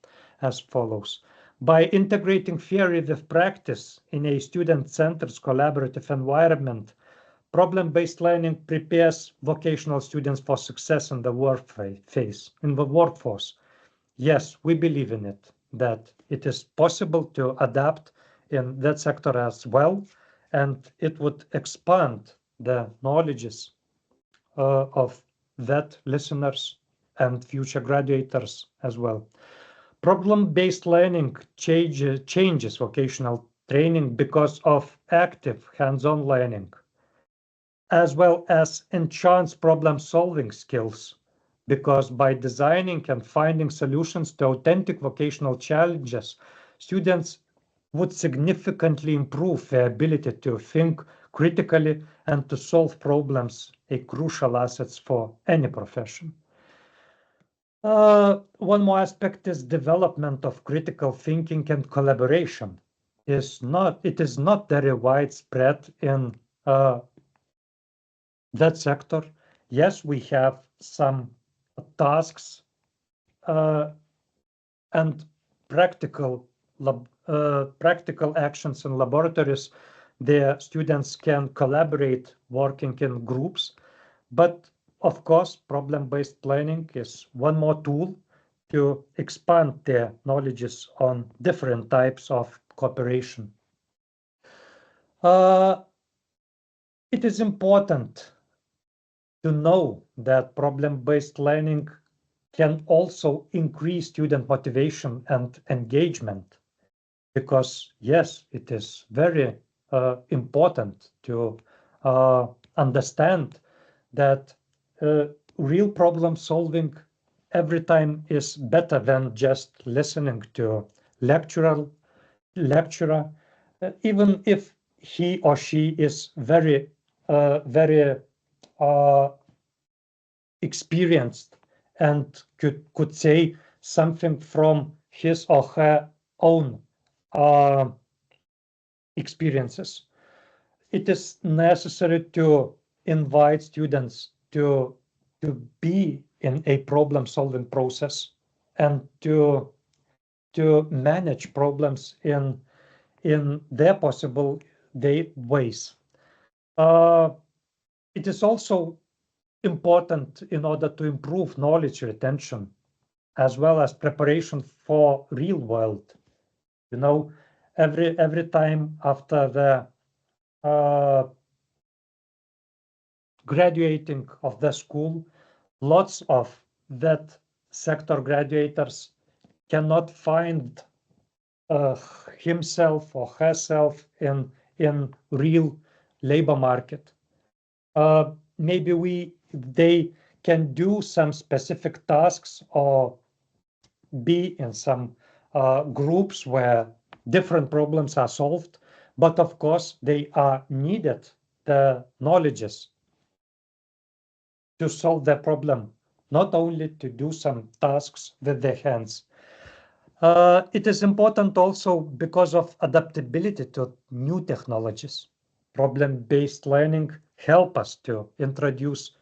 as follows. By integrating theory with practice in a student-centered collaborative environment, problem-based learning prepares vocational students for success in the workforce. Yes, we believe in it, that it is possible to adapt in that sector as well, and it would expand the knowledges of that listeners and future graduates as well. Problem-based learning changes vocational training because of active hands-on learning, as well as enhanced problem-solving skills, because by designing and finding solutions to authentic vocational challenges, students would significantly improve their ability to think critically and to solve problems, a crucial asset for any profession. One more aspect is development of critical thinking and collaboration. It is not very widespread in that sector. Yes, we have some tasks and practical actions in laboratories. The students can collaborate working in groups, but of course, problem-based learning is one more tool to expand their knowledges on different types of cooperation. It is important to know that problem-based learning can also increase student motivation and engagement, because yes, it is very important to understand that real problem solving every time is better than just listening to lecturer, even if he or she is very experienced and could say something from his or her own experiences. It is necessary to invite students to to be in a problem-solving process and to manage problems in their possible ways. It is also important in order to improve knowledge retention as well as preparation for real world. You know, every time after the graduating of the school, lots of that sector graduates cannot find himself or herself in real labor market. Maybe they can do some specific tasks or be in some groups where different problems are solved, but of course they are needed the knowledges to solve the problem, not only to do some tasks with their hands. It is important also because of adaptability to new technologies. Problem-based learning help us to introduce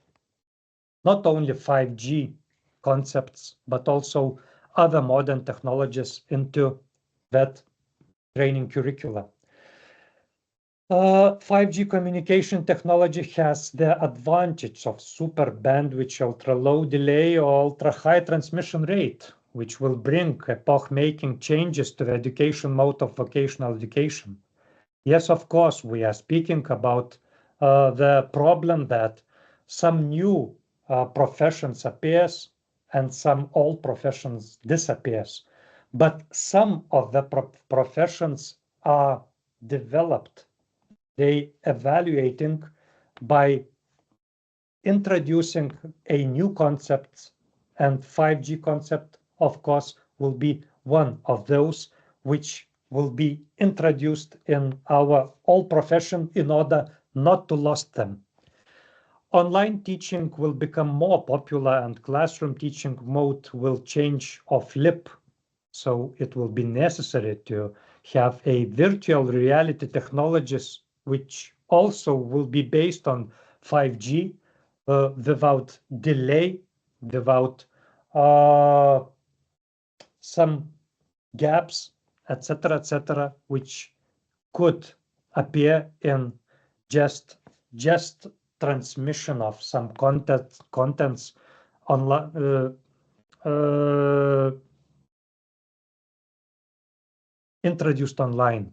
not only 5G concepts, but also other modern technologies into that training curricula. 5G communication technology has the advantage of super bandwidth, ultra low delay, or ultra high transmission rate, which will bring epoch-making changes to the education mode of vocational education. Yes, of course, we are speaking about the problem that some new professions appears and some old professions disappears. But some of the professions are developed. They evaluating by introducing a new concept, and 5G concept, of course, will be one of those which will be introduced in our old profession in order not to lose them. Online teaching will become more popular and classroom teaching mode will change or flip. So it will be necessary to have a virtual reality technologies which also will be based on 5G without delay, without some gaps, etc., which could appear in just transmission of some contents online. Introduced online.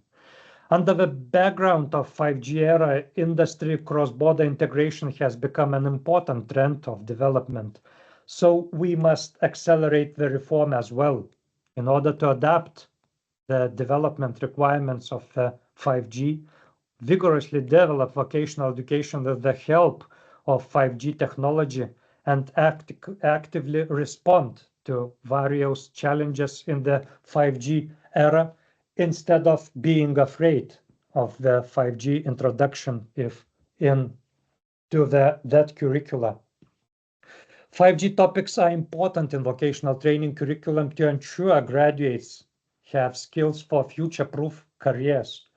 Under the background of 5G era, industry cross-border integration has become an important trend of development. So we must accelerate the reform as well in order to adapt the development requirements of 5G, vigorously develop vocational education with the help of 5G technology, and actively respond to various challenges in the 5G era, instead of being afraid of the 5G introduction into that curricula. 5G topics are important in vocational training curriculum to ensure graduates have skills for future-proof careers,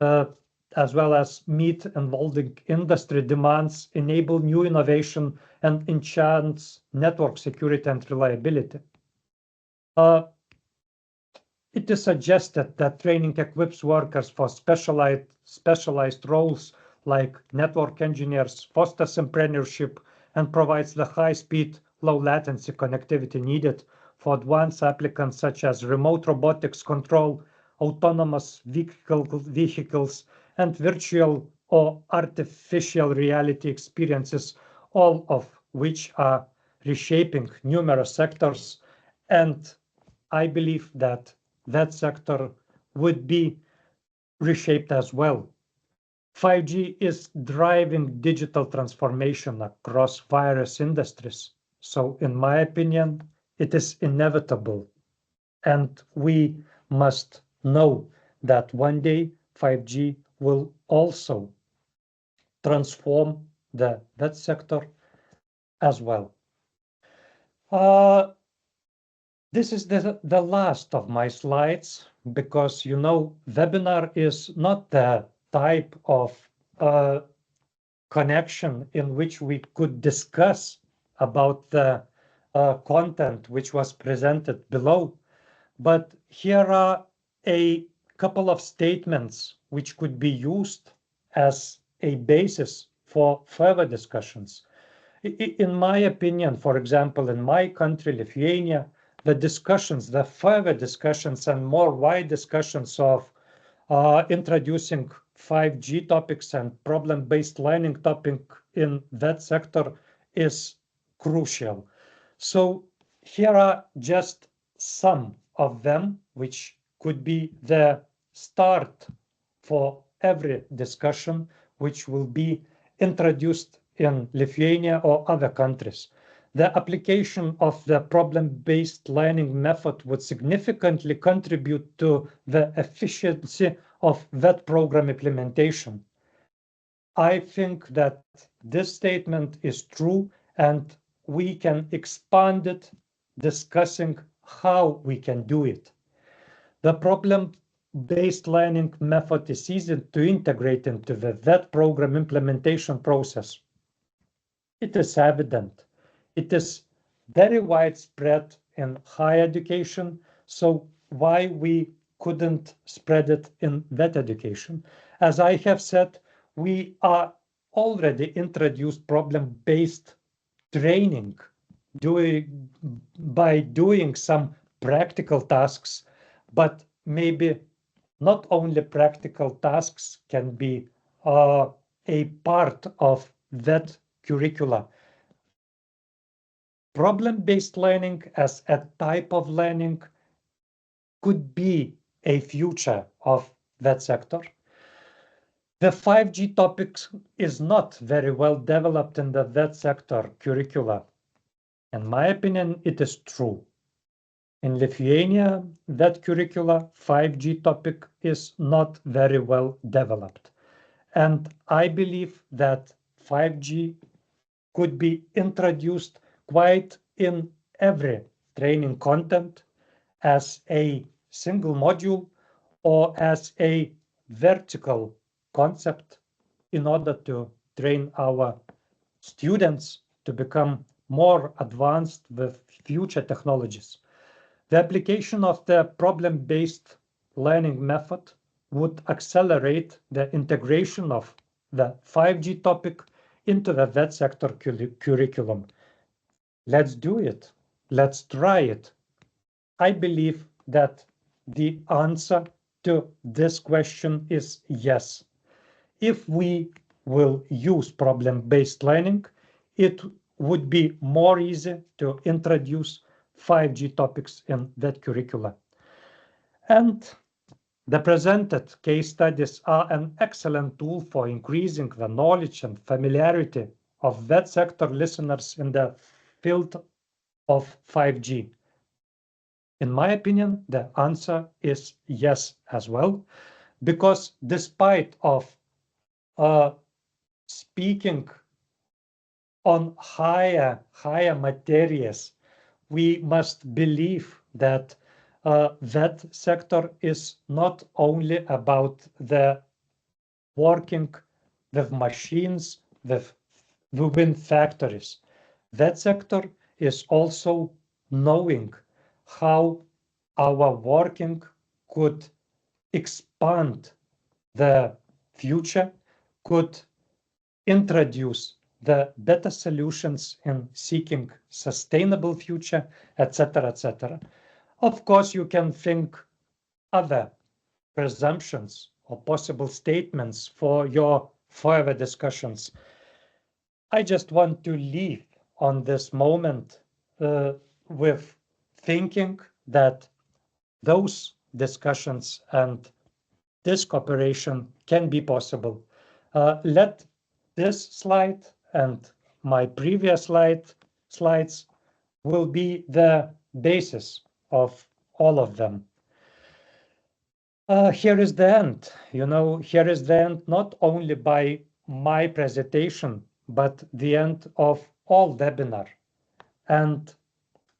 as well as meet evolving industry demands, enable new innovation, and enhance network security and reliability. It is suggested that training equips workers for specialized roles like network engineers, fosters entrepreneurship, and provides the high-speed, low-latency connectivity needed for advanced applicants such as remote robotics control, autonomous vehicles, and virtual or artificial reality experiences, all of which are reshaping numerous sectors. And I believe that sector would be reshaped as well. 5G is driving digital transformation across various industries. So in my opinion, it is inevitable. And we must know that one day 5G will also transform that sector as well. This is the last of my slides, because, webinar is not the type of connection in which we could discuss about the content which was presented below, but here are a couple of statements which could be used as a basis for further discussions. In my opinion, for example, in my country, Lithuania, the further discussions and more wide discussions of introducing 5G topics and problem-based learning topic in that sector is crucial. So here are just some of them, which could be the start for every discussion which will be introduced in Lithuania or other countries. The application of the problem-based learning method would significantly contribute to the efficiency of that program implementation. I think that this statement is true, and we can expand it, discussing how we can do it. The problem-based learning method is easy to integrate into the VET program implementation process. It is evident. It is very widespread in higher education, so why we couldn't spread it in VET education? As I have said, we are already introduced problem-based training by doing some practical tasks, but maybe not only practical tasks can be a part of that curricula. Problem-based learning as a type of learning could be a future of that sector. The 5G topics is not very well developed in the VET sector curricula. In my opinion, it is true. In Lithuania, that curricula 5G topic is not very well developed. And I believe that 5G could be introduced quite in every training content as a single module or as a vertical concept in order to train our students to become more advanced with future technologies. The application of the problem-based learning method would accelerate the integration of the 5G topic into the VET sector curriculum. Let's do it. Let's try it. I believe that the answer to this question is yes. If we will use problem-based learning, it would be more easy to introduce 5G topics in that curricula. And the presented case studies are an excellent tool for increasing the knowledge and familiarity of that sector listeners in the field of 5G. In my opinion, the answer is yes as well, because despite of speaking on higher materials, we must believe that that sector is not only about the working with machines, within factories. That sector is also knowing how our working could expand the future, could introduce the better solutions in seeking sustainable future, etc., etc. Of course, you can think other presumptions or possible statements for your further discussions. I just want to leave on this moment with thinking that those discussions and this cooperation can be possible. Let this slide and my previous slides will be the basis of all of them. Here is the end. Here is the end not only by my presentation, but the end of all webinar. And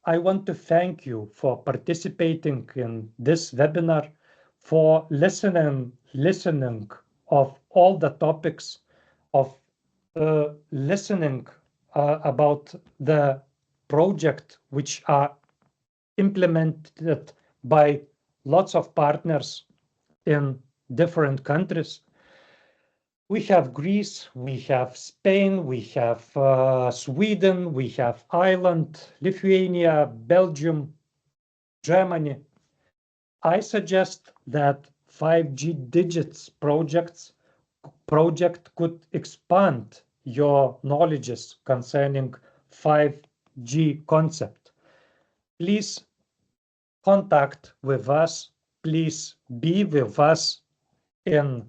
I want to thank you for participating in this webinar, for listening of all the topics, of listening about the project which are implemented by lots of partners in different countries. We have Greece, we have Spain, we have Sweden, we have Ireland, Lithuania, Belgium, Germany. I suggest that 5G Digits project could expand your knowledges concerning 5G concept. Please contact with us. Please be with us in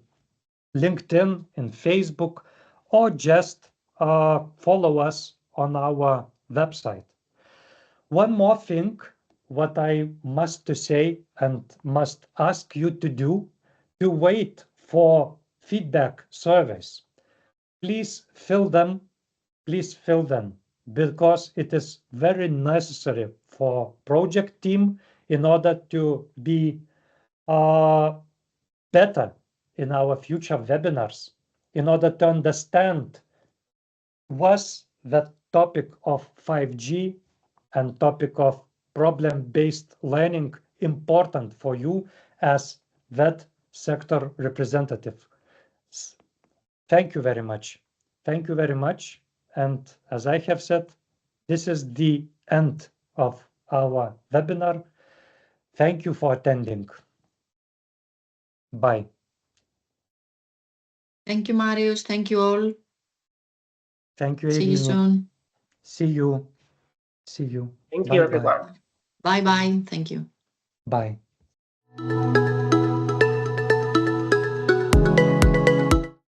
LinkedIn, in Facebook, or just follow us on our website. One more thing, what I must to say and must ask you to do, to wait for feedback surveys. Please fill them, because it is very necessary for project team in order to be better in our future webinars, in order to understand was the topic of 5G and topic of problem-based learning important for you as that sector representative. Thank you very much. Thank you very much. And as I have said, this is the end of our webinar. Thank you for attending. Bye. Thank you, Marius. Thank you all. Thank you, See you Irina. soon. See you. See you. Thank Bye, you, bye. everyone. Bye-bye. Thank you. Bye.